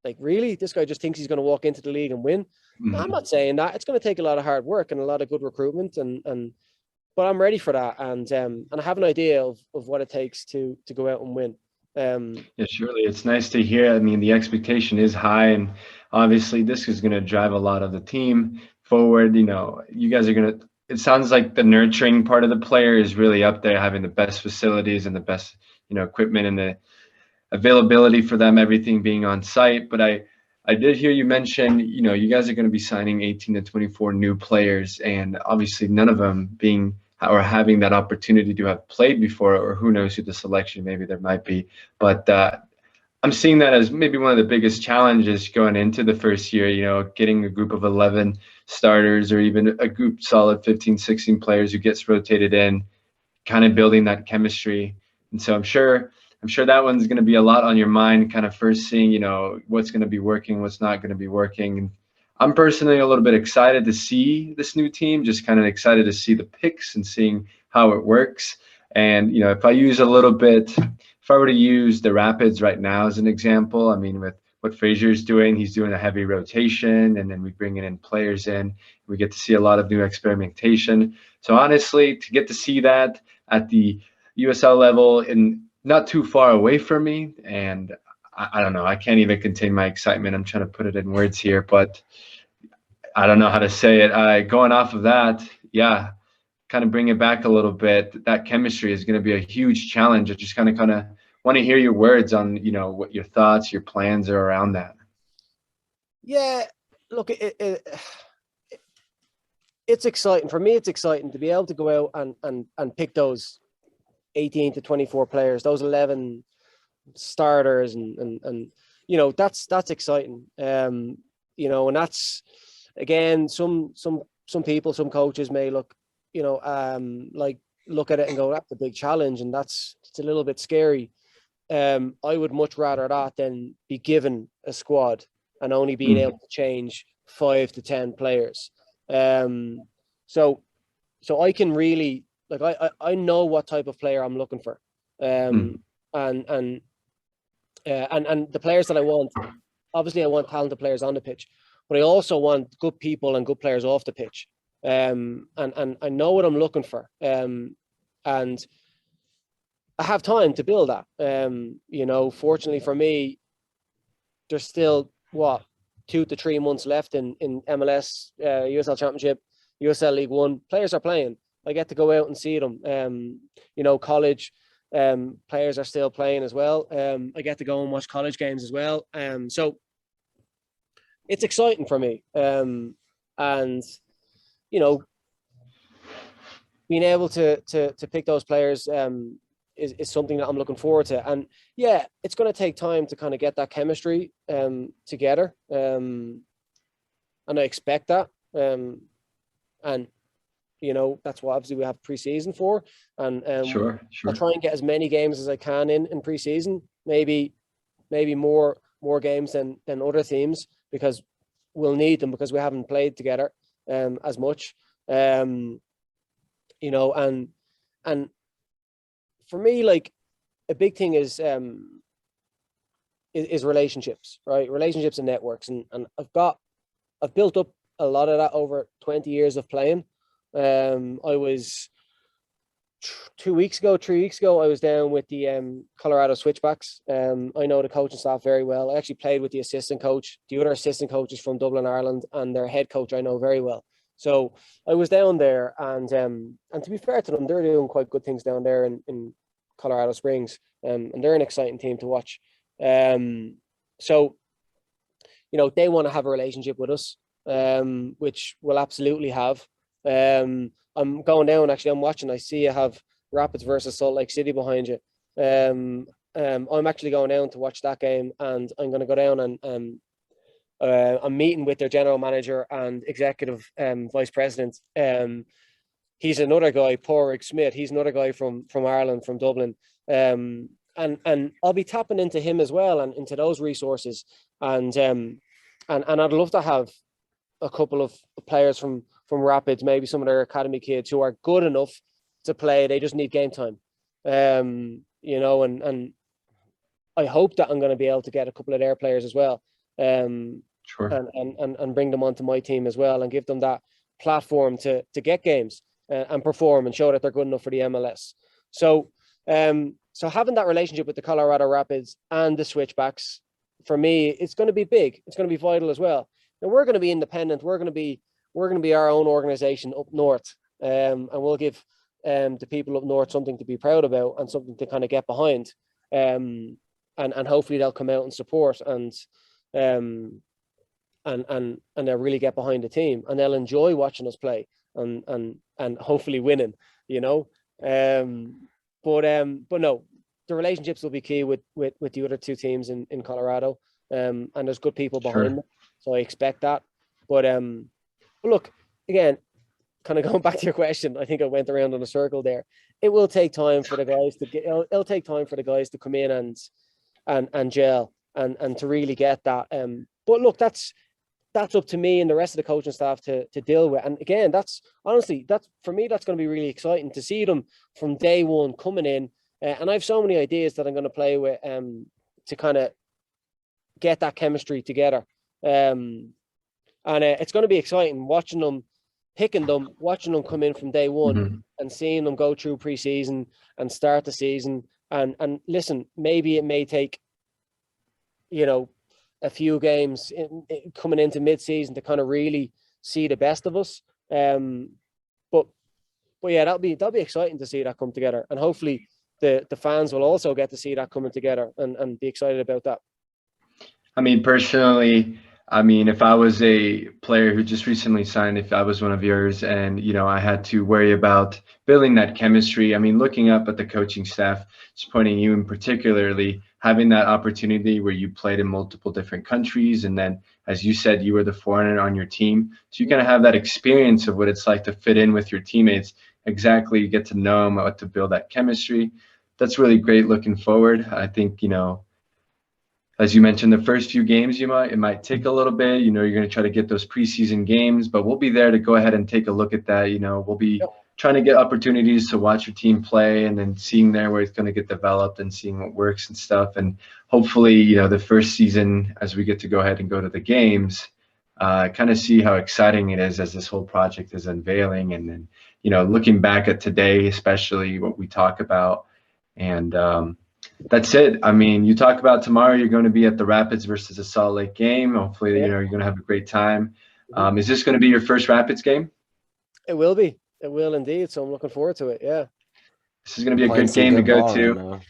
like, really? This guy just thinks he's going to walk into the league and win? Mm-hmm. I'm not saying that. It's going to take a lot of hard work and a lot of good recruitment, but I'm ready for that. And I have an idea of what it takes to go out and win. Yeah, surely. It's nice to hear. I mean, the expectation is high, and obviously this is going to drive a lot of the team forward. You know, you guys are going to, it sounds like the nurturing part of the player is really up there, having the best facilities and the best, you know, equipment and the availability for them, everything being on site. But I did hear you mention, you know, you guys are going to be signing 18 to 24 new players, and obviously none of them being or having that opportunity to have played before, or who knows who the selection, maybe there might be. But I'm seeing that as maybe one of the biggest challenges going into the first year, you know, getting a group of 11 starters or even a group solid 15, 16 players who gets rotated in, kind of building that chemistry. And so I'm sure that one's going to be a lot on your mind, kind of first seeing, you know, what's going to be working, what's not going to be working. And I'm personally a little bit excited to see this new team, just kind of excited to see the picks and seeing how it works. And, you know, if I were to use the Rapids right now as an example, I mean, with what Fraser's doing, he's doing a heavy rotation, and then we bringing in players in. We get to see a lot of new experimentation. So honestly, to get to see that at the USL level and not too far away from me, and I don't know, I can't even contain my excitement. I'm trying to put it in words here, but I don't know how to say it. Going off of that, yeah, kind of bring it back a little bit. That chemistry is going to be a huge challenge. I just kind of want to hear your words on, you know, what your thoughts, your plans are around that. Yeah, look, it's exciting for me. It's exciting to be able to go out and pick those 18 to 24 players, those 11 starters, and you know, that's exciting. You know, and that's, again, some people, some coaches may look, you know, like look at it and go, that's a big challenge, and it's a little bit scary. I would much rather that than be given a squad and only being able to change 5 to 10 players. So I can really, like, I know what type of player I'm looking for. And the players that I want, obviously I want talented players on the pitch, but I also want good people and good players off the pitch. And I know what I'm looking for. And I have time to build that. You know, fortunately for me, there's still 2 to 3 months left in MLS, USL Championship, USL League One. Players are playing. I get to go out and see them. You know, college players are still playing as well. I get to go and watch college games as well. So it's exciting for me. And you know, being able to pick those players is something that I'm looking forward to. And yeah, it's going to take time to kind of get that chemistry together. And I expect that. And you know, that's what obviously we have pre-season for. And Sure. I'll try and get as many games as I can in pre-season. Maybe more games than other teams, because we'll need them, because we haven't played together as much. You know, and for me, like, a big thing is relationships, right? Relationships and networks, and I've built up a lot of that over 20 years of playing. I was 3 weeks ago, I was down with the Colorado Switchbacks. I know the coaching staff very well. I actually played with the assistant coach. The other assistant coach is from Dublin, Ireland, and their head coach I know very well. So I was down there, and to be fair to them, they're doing quite good things down there in Colorado Springs, and they're an exciting team to watch. So, you know, they want to have a relationship with us, which we'll absolutely have. I'm going down, actually, I'm watching. I see you have Rapids versus Salt Lake City behind you. I'm actually going down to watch that game, and I'm going to go down and I'm meeting with their general manager and executive vice president. He's another guy, Porrig Smith. He's another guy from Ireland, from Dublin. And I'll be tapping into him as well, and into those resources. And I'd love to have a couple of players from Rapids, maybe some of their academy kids who are good enough to play. They just need game time. You know, and I hope that I'm going to be able to get a couple of their players as well. Sure. And bring them onto my team as well, and give them that platform to get games and perform and show that they're good enough for the MLS. So having that relationship with the Colorado Rapids and the Switchbacks, for me, it's going to be big. It's going to be vital as well. Now, we're going to be independent. We're going to be our own organization up north, and we'll give the people up north something to be proud about and something to kind of get behind. And hopefully they'll come out and support, and they'll really get behind the team, and they'll enjoy watching us play, and hopefully winning, you know. But no, the relationships will be key with the other two teams in Colorado, and there's good people behind them, so I expect that. But look, again, kind of going back to your question, I think I went around in a circle there. It will take time for the guys to get. It'll take time for the guys to come in and gel and to really get that. But look, that's up to me and the rest of the coaching staff to deal with. And again, that's for me, that's going to be really exciting to see them from day one coming in. And I have so many ideas that I'm going to play with to kind of get that chemistry together. And it's going to be exciting watching them, picking them, watching them come in from day one, and seeing them go through pre-season and start the season. And listen, maybe it may take, you know, a few games coming into mid-season to kind of really see the best of us. But yeah, that'll be exciting to see that come together, and hopefully the fans will also get to see that coming together and be excited about that. I mean, personally, I mean, if I was a player who just recently signed, if I was one of yours and, I had to worry about building that chemistry, I mean, looking up at the coaching staff, just pointing you in particularly, having that opportunity where you played in multiple different countries. And then, as you said, you were the foreigner on your team. So you're going to have that experience of what it's like to fit in with your teammates, exactly get to know them, what to build that chemistry. That's really great looking forward. I think, as you mentioned, the first few games, it might take a little bit. You're going to try to get those preseason games, but we'll be there to go ahead and take a look at that. We'll be Yep. trying to get opportunities to watch your team play, and then seeing there where it's going to get developed and seeing what works and stuff. And hopefully, the first season, as we get to go ahead and go to the games, kind of see how exciting it is as this whole project is unveiling, and then looking back at today, especially what we talk about, and that's it. I mean, you talk about tomorrow, you're going to be at the Rapids versus the Salt Lake game. Hopefully, Yeah. you're going to have a great time. Is this going to be your first Rapids game? It will be. It will indeed. So I'm looking forward to it. Yeah. This is going to be a Playing good some game to good go ball to. right now.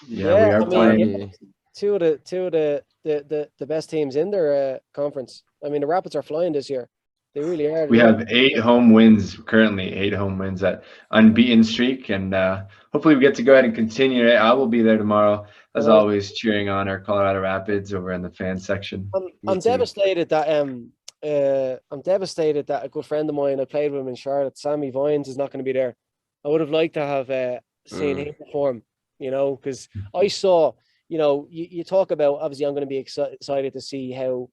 Yeah, we are playing. Already- Two of the best teams in their conference. I mean, the Rapids are flying this year. They really are. We have 8 home wins currently, 8 home wins, at unbeaten streak, and hopefully we get to go ahead and continue it. I will be there tomorrow, as Alright. always, cheering on our Colorado Rapids over in the fan section. I'm too. devastated that a good friend of mine, I played with him in Charlotte, Sammy Vines, is not going to be there. I would have liked to have seen him perform, because I saw, you talk about, obviously I'm going to be excited to see how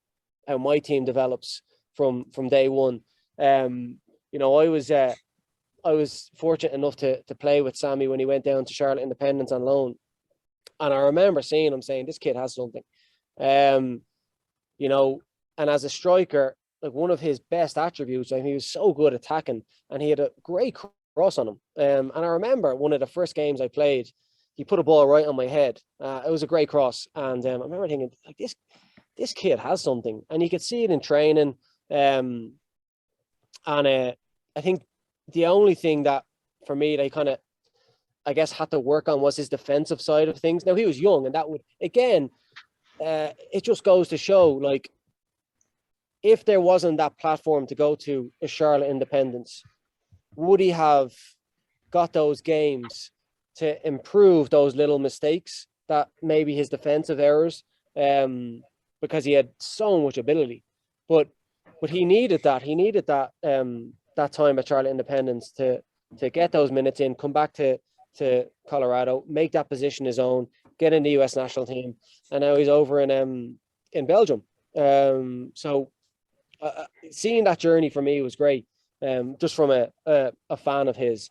my team develops from day one. I was fortunate enough to play with Sammy when he went down to Charlotte Independence on loan, and I remember seeing him saying, this kid has something. And as a striker, like, one of his best attributes, he was so good attacking, and he had a great cross on him. And I remember one of the first games I played, he put a ball right on my head. It was a great cross, and I remember thinking, like, this kid has something, and you could see it in training. I think the only thing that for me they kind of, I guess, had to work on was his defensive side of things. Now, he was young, and that would, again, it just goes to show, like, if there wasn't that platform to go to a Charlotte Independence, would he have got those games to improve those little mistakes, that maybe his defensive errors, because he had so much ability, but he needed that. He needed that that time at Charlotte Independence to get those minutes in, come back to Colorado, make that position his own, get in the US national team, and now he's over in Belgium. So seeing that journey for me was great, just from a fan of his,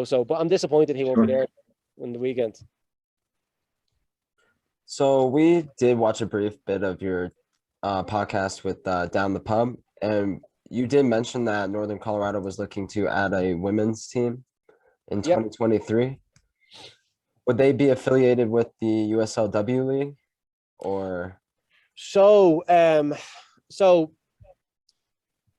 So, but I'm disappointed he won't be there on the weekend. So we did watch a brief bit of your podcast with Down the Pub, and you did mention that Northern Colorado was looking to add a women's team in 2023. Would they be affiliated with the USLW League, or? So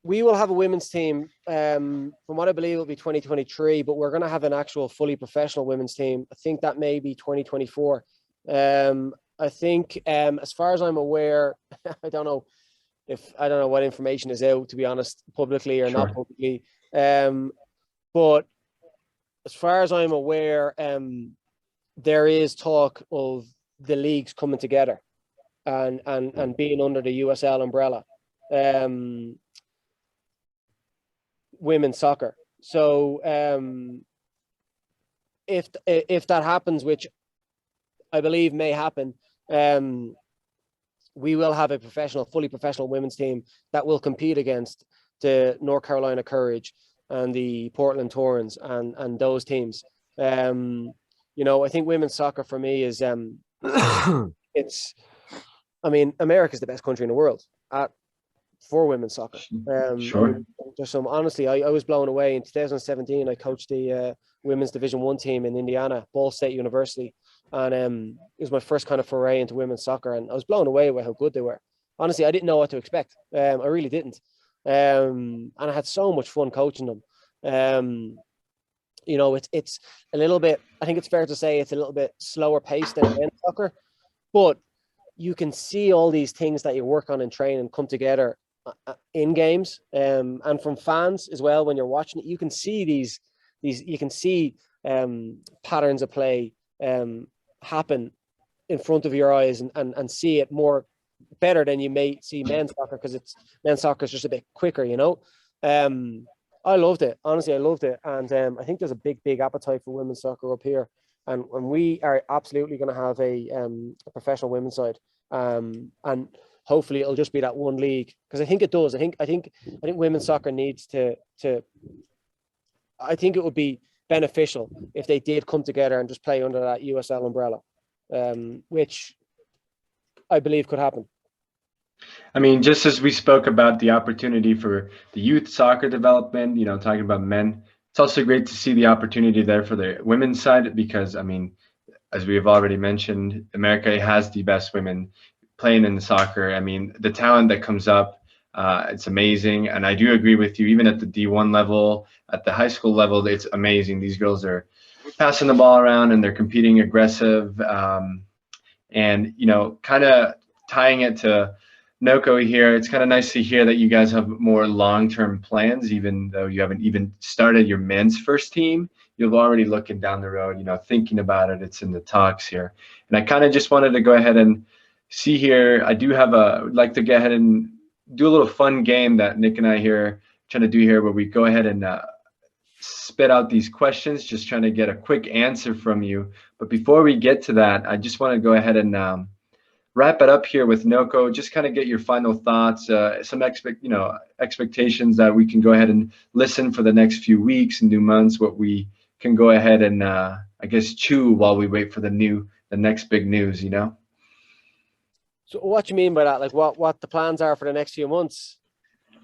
we will have a women's team. From what I believe, it'll be 2023, but we're going to have an actual fully professional women's team. I think that may be 2024. I think, as far as I'm aware, I don't know what information is out, to be honest, publicly or not publicly. But as far as I'm aware, there is talk of the leagues coming together and being under the USL umbrella, women's soccer. So if that happens, which I believe may happen, we will have a fully professional women's team that will compete against the North Carolina Courage and the Portland Torrens and those teams. I think women's soccer for me is America's the best country in the world for women's soccer. There's some, honestly, I was blown away. In 2017, I coached the women's Division 1 team in Indiana, Ball State University. And it was my first kind of foray into women's soccer, and I was blown away by how good they were. Honestly, I didn't know what to expect. I really didn't. And I had so much fun coaching them. It's a little bit, I think it's fair to say it's a little bit slower paced than men's soccer, but you can see all these things that you work on in training come together in games, and from fans as well. When you're watching it, you can see these you can see patterns of play happen in front of your eyes, and see it more better than you may see men's soccer, because men's soccer is just a bit quicker, you know. I loved it, honestly. I loved it, and I think there's a big appetite for women's soccer up here, and we are absolutely going to have a professional women's side, and hopefully it'll just be that one league, because I think it does. I think women's soccer needs to. I think it would be beneficial if they did come together and just play under that USL umbrella, which I believe could happen. I mean, just as we spoke about the opportunity for the youth soccer development, you know, talking about men, it's also great to see the opportunity there for the women's side, because, I mean, as we have already mentioned, America has the best women playing in the soccer. I mean, the talent that comes up, it's amazing. And I do agree with you, even at the D1 level, at the high school level, it's amazing. These girls are passing the ball around and they're competing aggressive. And, you know, kind of tying it to Noko here, it's kind of nice to hear that you guys have more long-term plans, even though you haven't even started your men's first team. You're already looking down the road, you know, thinking about it. It's in the talks here. And I kind of just wanted to go ahead and see here. I do have would like to go ahead and do a little fun game that Nick and I here are trying to do here, where we go ahead and spit out these questions, just trying to get a quick answer from you. But before we get to that, I just want to go ahead and wrap it up here with Noko. Just kind of get your final thoughts, some expectations that we can go ahead and listen for the next few weeks and new months, what we can go ahead and I guess chew while we wait for the next big news, you know. So what do you mean by that? Like what the plans are for the next few months?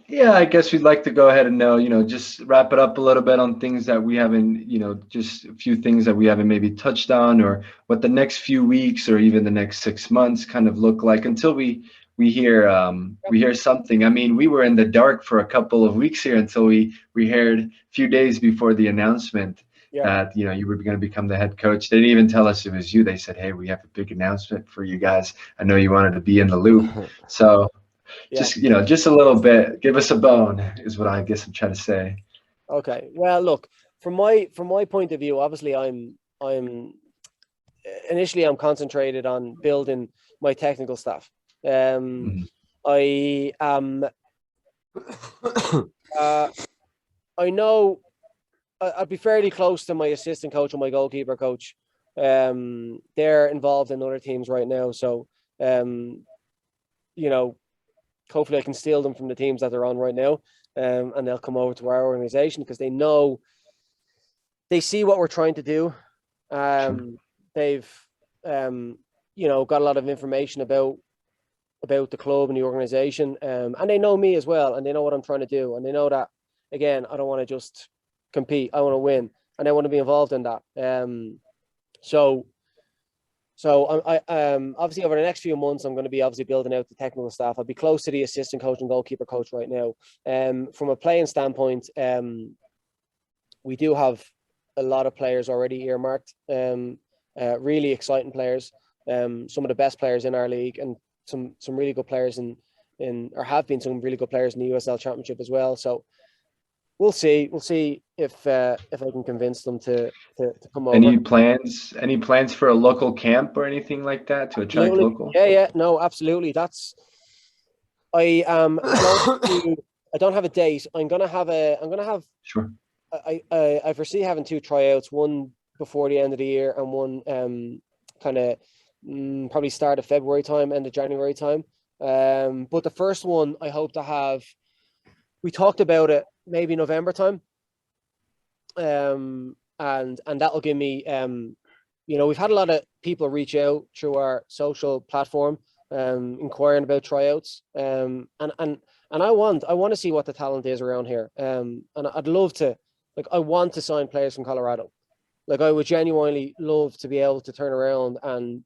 Yeah, I guess we'd like to go ahead and know, you know, just wrap it up a little bit on things that we haven't, you know, just a few things that we haven't maybe touched on, or what the next few weeks or even the next 6 months kind of look like until we hear something. I mean, we were in the dark for a couple of weeks here until we heard a few days before the announcement that, you know, you were going to become the head coach. They didn't even tell us it was you. They said, hey, we have a big announcement for you guys. I know you wanted to be in the loop. So just, you know, just a little bit, give us a bone is what I guess I'm trying to say. Okay. Well, look, from my point of view, obviously I'm initially I'm concentrated on building my technical staff. I am I know I'd be fairly close to my assistant coach and my goalkeeper coach. They're involved in other teams right now, so you know, hopefully I can steal them from the teams that they're on right now, and they'll come over to our organization, because they see what we're trying to do. They've you know, got a lot of information about the club and the organization, and they know me as well, and they know what I'm trying to do, and they know that, again, I don't want to just compete, I want to win, and I want to be involved in that. So I obviously over the next few months, I'm going to be obviously building out the technical staff. I'll be close to the assistant coach and goalkeeper coach right now. From a playing standpoint, we do have a lot of players already earmarked, really exciting players, some of the best players in our league, and some really good players or have been some really good players in the USL Championship as well. So we'll see if I can convince them to come over. Any plans for a local camp or anything like that to attract local? Yeah, no, absolutely. I don't have a date. I'm gonna have Sure. I foresee having 2 tryouts, one before the end of the year and one kind of probably start of February time, end of January time. But the first one I hope to have, we talked about it maybe November time. And that'll give me, you know, we've had a lot of people reach out through our social platform, inquiring about tryouts. And I want to see what the talent is around here. And I'd love to, like, I want to sign players from Colorado. Like, I would genuinely love to be able to turn around and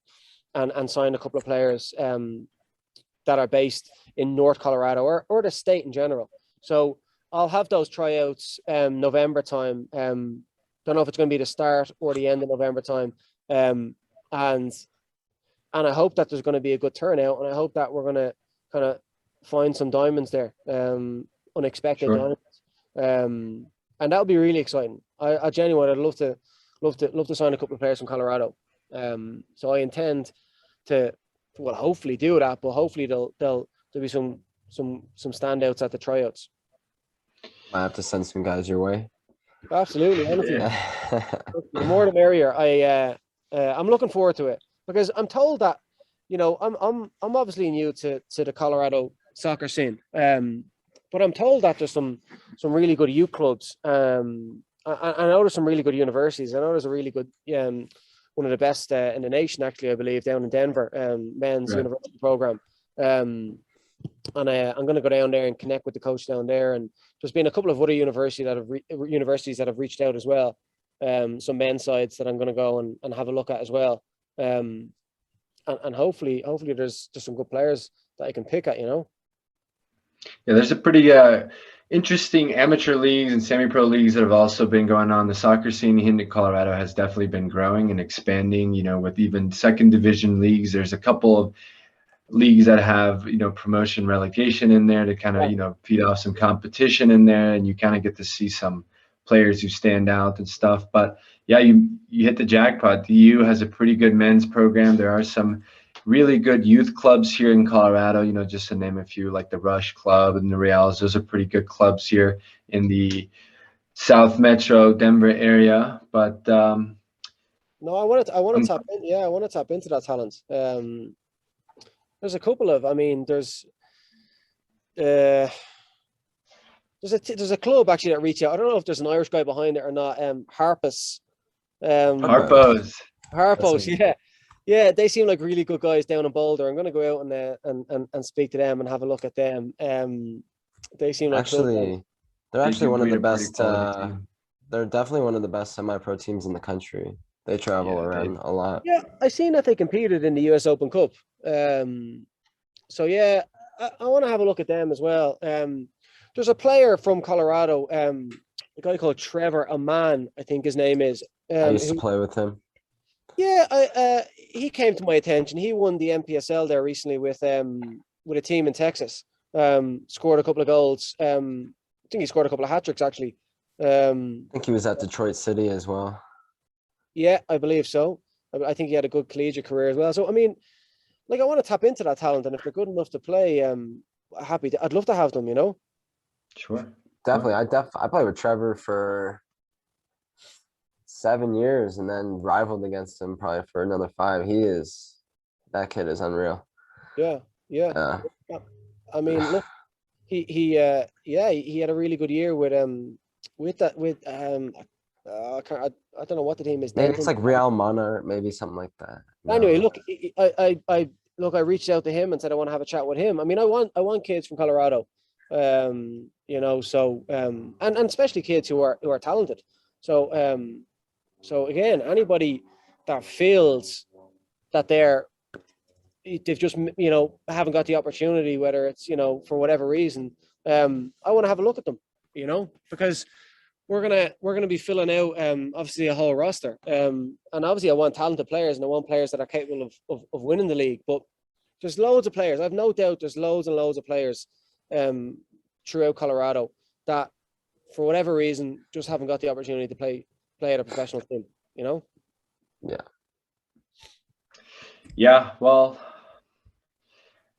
sign a couple of players that are based in North Colorado or the state in general. So I'll have those tryouts November time. Don't know if it's going to be the start or the end of November time. And And I hope that there's going to be a good turnout, and I hope that we're going to kind of find some diamonds there, unexpected Sure. diamonds. And that would be really exciting. I genuinely, I'd love to sign a couple of players from Colorado. So I intend to, well, hopefully do that, but hopefully there'll be some standouts at the tryouts. Might have to send some guys your way. Absolutely, anything. Yeah. The more the merrier. I'm looking forward to it, because I'm told that, you know, I'm obviously new to the Colorado soccer scene. But I'm told that there's some really good youth clubs. I know there's some really good universities. I know there's a really good one of the best in the nation, actually, I believe, down in Denver, men's university program. And I'm going to go down there and connect with the coach down there. And there's been a couple of other universities that have reached out as well. Some men's sides that I'm going to go and have a look at as well. And hopefully there's some good players that I can pick at, you know. Yeah, there's a pretty interesting amateur leagues and semi-pro leagues that have also been going on. The soccer scene in Colorado has definitely been growing and expanding, you know, with even second division leagues. There's a couple of leagues that have, you know, promotion relegation in there to kind of, you know, feed off some competition in there, and you kind of get to see some players who stand out and stuff. But yeah, you hit the jackpot. The U has a pretty good men's program. There are some really good youth clubs here in Colorado, you know, just to name a few, like the Rush Club and the Reals. Those are pretty good clubs here in the South Metro Denver area. But no, I want to tap in. Yeah, I want to tap into that talent. There's a couple of, I mean, there's a club actually that reached out. I don't know if there's an Irish guy behind it or not. Harpus. Harpos, yeah. Yeah, they seem like really good guys down in Boulder. I'm going to go out and speak to them and have a look at them. They seem like actually, they're actually one of the best. They're definitely one of the best semi-pro teams in the country. They travel around a lot. Yeah, I seen that they competed in the US Open Cup. So yeah, I want to have a look at them as well. There's a player from Colorado, a guy called Trevor Aman, I think his name is. I used to play with him. Yeah, he came to my attention. He won the MPSL there recently with a team in Texas. Scored a couple of goals. I think he scored a couple of hat tricks actually. I think he was at Detroit City as well. Yeah, I believe so. I think he had a good collegiate career as well. So I mean, like, I want to tap into that talent, and if they're good enough to play, I'd love to have them, you know. Sure. Definitely. I played with Trevor for 7 years and then rivaled against him probably for another 5. That kid is unreal. Yeah. I mean, look, he had a really good year with I don't know what the team is. Maybe it's like Real Mana, maybe something like that. No. Anyway, look, I reached out to him and said I want to have a chat with him. I mean, I want kids from Colorado, you know, so and especially kids who are talented. So again, anybody that feels that they've just, you know, haven't got the opportunity, whether it's, you know, for whatever reason, I want to have a look at them, you know, because we're gonna be filling out obviously a whole roster, and obviously I want talented players and I want players that are capable of winning the league. But there's loads of players. I've no doubt there's loads and loads of players throughout Colorado that, for whatever reason, just haven't got the opportunity to play at a professional team, you know? Yeah, well,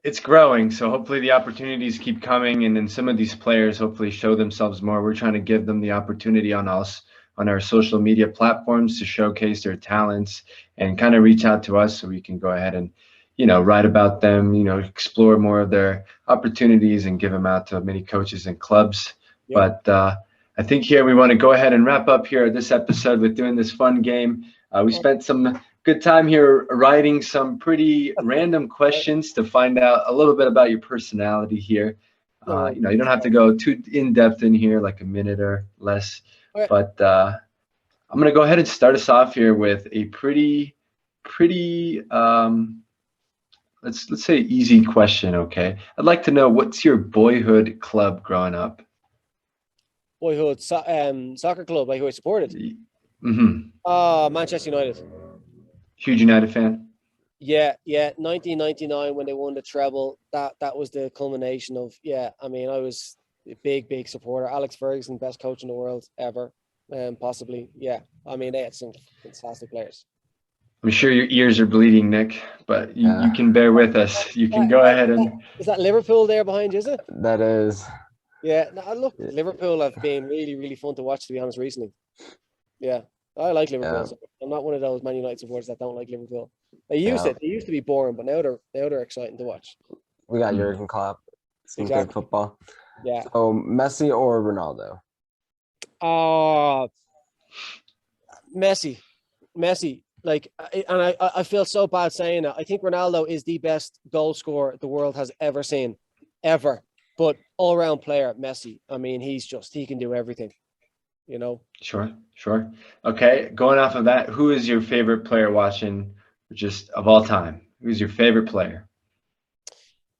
it's growing, so hopefully the opportunities keep coming, and then some of these players hopefully show themselves more. We're trying to give them the opportunity on our social media platforms to showcase their talents and kind of reach out to us so we can go ahead and, you know, write about them, you know, explore more of their opportunities and give them out to many coaches and clubs. But I think here we want to go ahead and wrap up here this episode with doing this fun game. We spent some good time here writing some pretty random questions to find out a little bit about your personality here. You know, you don't have to go too in depth in here, like a minute or less. But I'm going to go ahead and start us off here with a pretty let's say easy question. Okay, I'd like to know, what's your boyhood club growing up? Boyhood soccer club, like who I supported. Mm-hmm. Manchester United. Huge United fan. Yeah, 1999 when they won the treble, that was the culmination of, I mean, I was a big supporter. Alex Ferguson, best coach in the world ever, possibly. Yeah, I mean, they had some fantastic players. I'm sure your ears are bleeding, Nick, but you can bear with us. You can go ahead and. Is that Liverpool there behind you, is it? That is. Yeah, no, look, Liverpool have been really fun to watch, to be honest, recently. Yeah, I like Liverpool. Yeah. So I'm not one of those Man United supporters that don't like Liverpool. They used to be boring, but now they're exciting to watch. We got Jurgen Klopp. Some Exactly. good football. Yeah. So Messi or Ronaldo? Messi. Like, and I feel so bad saying it. I think Ronaldo is the best goal scorer the world has ever seen, ever. But all-round player, Messi. I mean, he can do everything. You know. Sure. Okay, going off of that, who is your favorite player watching, just of all time? Who's your favorite player?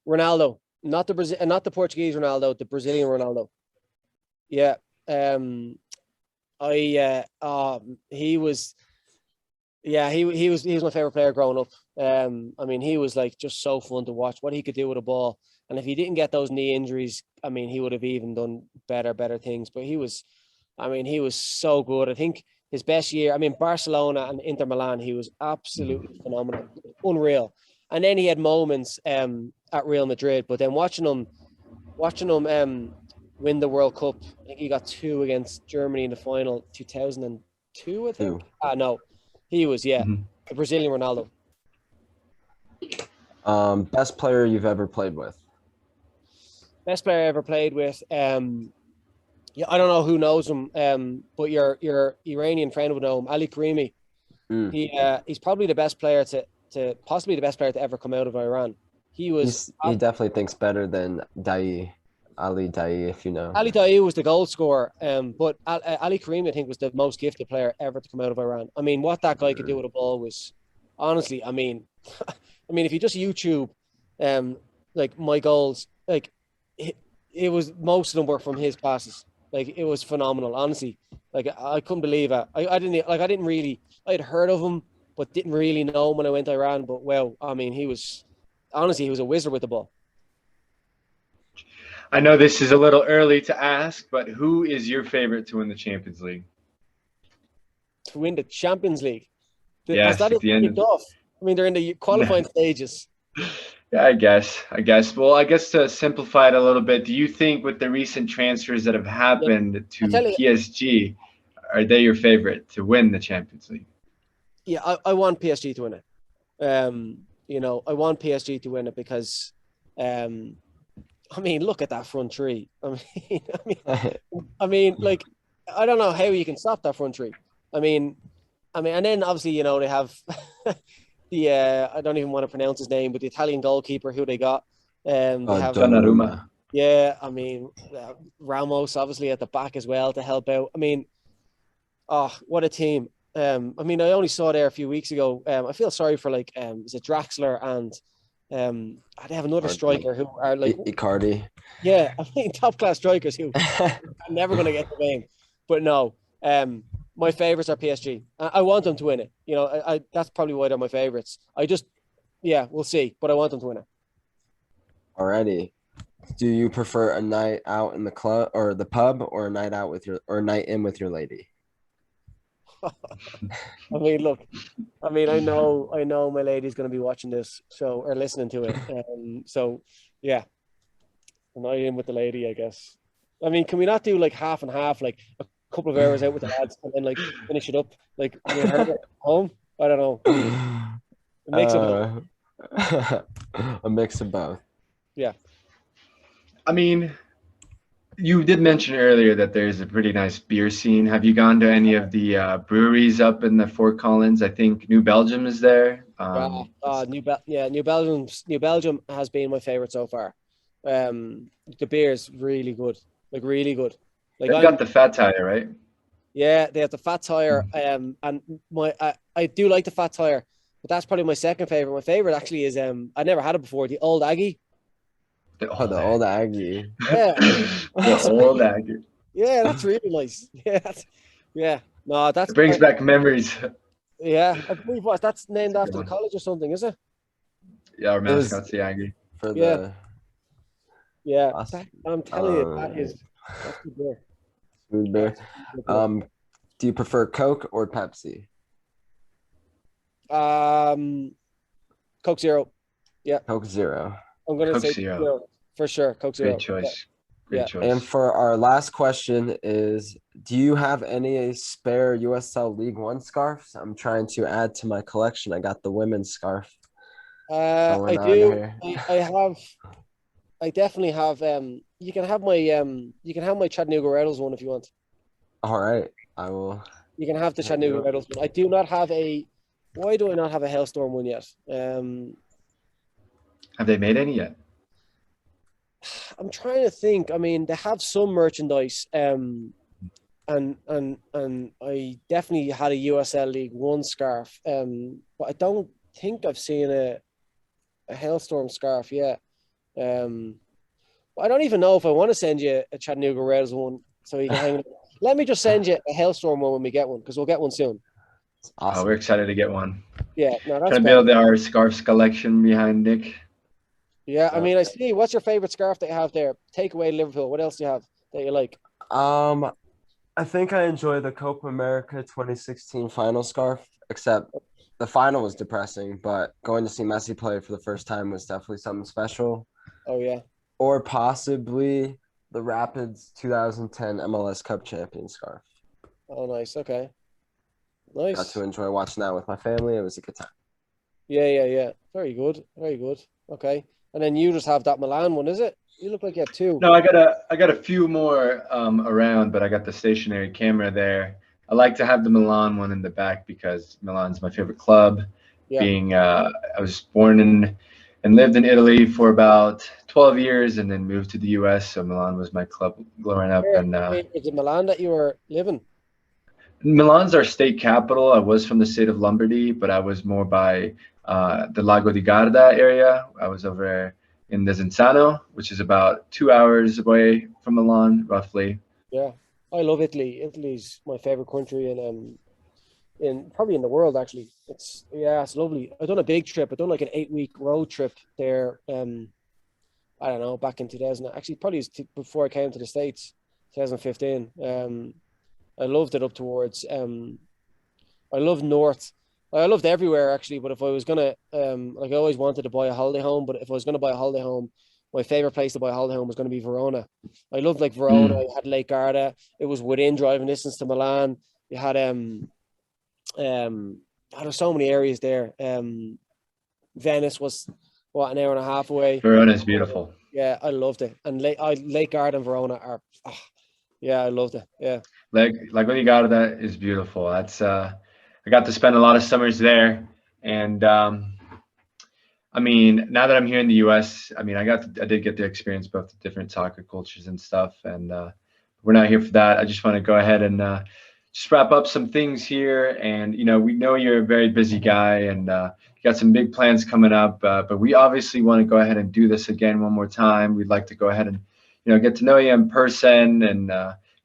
Ronaldo, not the Portuguese Ronaldo, the Brazilian Ronaldo. Yeah. He was my favorite player growing up. I mean, he was like just so fun to watch what he could do with a ball. And if he didn't get those knee injuries, I mean, he would have even done better things. But he was so good. I think his best year, I mean, Barcelona and Inter Milan, he was absolutely phenomenal, unreal. And then he had moments at Real Madrid, but then watching him win the World Cup, I think he got 2 against Germany in the final, 2002, I think. No, he was the Brazilian Ronaldo. Best player you've ever played with? Best player I ever played with. I don't know who knows him, but your Iranian friend would know him, Ali Karimi. He's probably the best player possibly the best player to ever come out of Iran. He definitely thinks better than Ali Daei, if you know. Ali Daei was the goal scorer, but Ali Karimi, I think, was the most gifted player ever to come out of Iran. I mean, what that guy could do with a ball was, honestly, I mean, if you just YouTube, like my goals, like it was, most of them were from his passes. Like, it was phenomenal, honestly. Like, I couldn't believe it. I had heard of him, but didn't really know him when I went to Iran. But well, I mean, he was a wizard with the ball. I know this is a little early to ask, but who is your favorite to win the Champions League? To win the Champions League? Yes, at the end. Off? I mean, they're in the qualifying stages. Yeah, I guess. Well, I guess to simplify it a little bit, do you think with the recent transfers that have happened to PSG, are they your favorite to win the Champions League? Yeah, I want PSG to win it. I want PSG to win it because, I mean, look at that front three. I mean, like, I don't know how you can stop that front three. I mean, and then obviously, they have the I don't even want to pronounce his name, but the Italian goalkeeper who they got. They have Donnarumma. Yeah, I mean, Ramos obviously at the back as well to help out. I mean, what a team. I mean, I only saw there a few weeks ago. I feel sorry for is it Draxler and they have another striker who are like Icardi. Yeah, I mean, top class strikers who are never going to get the game. But no, my favorites are PSG. I want them to win it. I that's probably why they're my favorites. We'll see, but I want them to win it. Alrighty. Do you prefer a night out in the club or the pub, or a night out or a night in with your lady? I mean, look. I mean, I know my lady's going to be watching this, or listening to it. So, yeah, a night in with the lady, I guess. I mean, can we not do like half and half, like a couple of hours out with the lads, and then like finish it up like when we're at home? I don't know. A mix of both. A mix of both. Yeah. I mean, you did mention earlier that there's a pretty nice beer scene. Have you gone to any of the breweries up in the Fort Collins? I think New Belgium is there. New Belgium has been my favorite so far. The beer's really good, like really good. Like, they've got the Fat Tire, right? Yeah, they have the Fat Tire, and I do like the Fat Tire, but that's probably my second favorite. My favorite actually is I never had it before, the Old Aggie. The Old Aggie. Yeah. The Old Aggie. Yeah, that's really nice. Yeah. No, it brings back memories. Yeah, I believe that's named after the college or something, is it? Yeah, our It was mascot's the Aggie. for Yeah. the Yeah, us- I'm telling you, that's good beer. smooth beer. That's good beer. Do you prefer Coke or Pepsi? Coke Zero. Coke Zero. I'm gonna Coke say Zero. Zero for sure. Coke Zero. Great choice. Yeah. Great choice. And for our last question is, do you have any spare USL League One scarves? I'm trying to add to my collection. I got the women's scarf I going on do. here. I have. I definitely have. You can have my Chattanooga Rattles one if you want. All right, I will. You can have the Chattanooga Yep. Rattles one. I do not have a. Why do I not have a Hailstorm one yet? Have they made any yet? I'm trying to think. I mean, they have some merchandise. And I definitely had a USL League One scarf. But I don't think I've seen a Hailstorm scarf yet. I don't even know if I want to send you a Chattanooga Rails one so you can hang it. Let me just send you a Hailstorm one when we get one, because we'll get one soon. Awesome. We're excited to get one. Yeah, no, that's Trying to build our scarves collection behind Nick. Yeah, I mean, I see. What's your favorite scarf that you have there? Takeaway Liverpool. What else do you have that you like? I think I enjoy the Copa America 2016 final scarf, except the final was depressing, but going to see Messi play for the first time was definitely something special. Oh, yeah. Or possibly the Rapids 2010 MLS Cup champion scarf. Oh, nice. Okay. Nice. Got to enjoy watching that with my family. It was a good time. Yeah. Very good. Very good. Okay. And then you just have that Milan one, is it? You look like you have two. No, I got a few more around, but I got the stationary camera there. I like to have the Milan one in the back because Milan's my favorite club. Yeah. Being I was born in and lived in Italy for about 12 years and then moved to the US. So Milan was my club growing up. And is it Milan that you were living? Milan's our state capital. I was from the state of Lombardy, but I was more by the Lago di Garda area. I was over in Desenzano, which is about 2 hours away from Milan, roughly. Yeah, I love Italy. Italy's my favorite country in probably in the world, actually. It's lovely. I've done a big trip. I've done like an 8-week road trip there. I don't know, back in 2000. Actually, probably before I came to the States, 2015. I loved it up towards. I love north. I loved everywhere actually, but if I was gonna, like I always wanted to buy a holiday home, but if I was gonna buy a holiday home, my favorite place to buy a holiday home was going to be Verona. I loved like Verona. I had Lake Garda. It was within driving distance to Milan. You had there's so many areas there. Venice was an hour and a half away. Verona is beautiful. Yeah, I loved it. And Lake Garda and Verona are, I loved it. Yeah. Lago di Garda is beautiful. That's I got to spend a lot of summers there, and I mean, now that I'm here in the U.S., I mean, I did get to experience both the different soccer cultures and stuff, and we're not here for that. I just want to go ahead and just wrap up some things here, and we know you're a very busy guy, and you got some big plans coming up, but we obviously want to go ahead and do this again one more time. We'd like to go ahead and get to know you in person and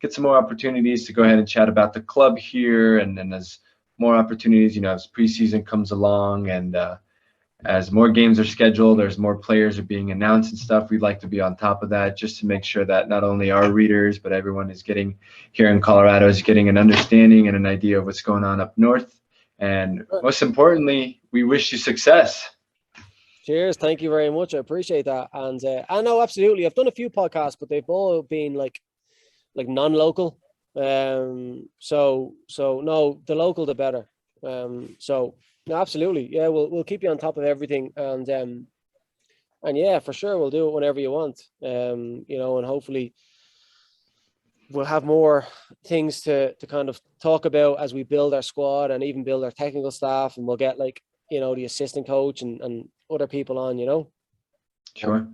get some more opportunities to go ahead and chat about the club here, and as more opportunities, as preseason comes along and as more games are scheduled, there's more players are being announced and stuff. We'd like to be on top of that just to make sure that not only our readers, but everyone is getting here in Colorado is getting an understanding and an idea of what's going on up north. And most importantly, we wish you success. Cheers. Thank you very much. I appreciate that. And I know, absolutely. I've done a few podcasts, but they've all been like non-local. So no, the local, the better. So no, absolutely. Yeah, we'll keep you on top of everything. And yeah, for sure. We'll do it whenever you want. And hopefully we'll have more things to kind of talk about as we build our squad and even build our technical staff, and we'll get the assistant coach and other people on, Sure.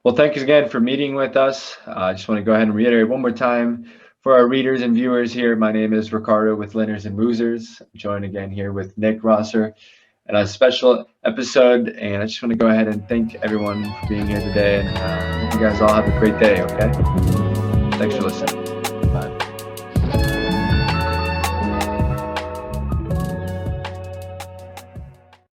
Well, thank you again for meeting with us. I just want to go ahead and reiterate one more time for our readers and viewers here. My name is Ricardo with Linners and Wosers. I'm joined again here with Nick Rosser and a special episode. And I just want to go ahead and thank everyone for being here today. And hope you guys all have a great day, okay? Thanks for listening.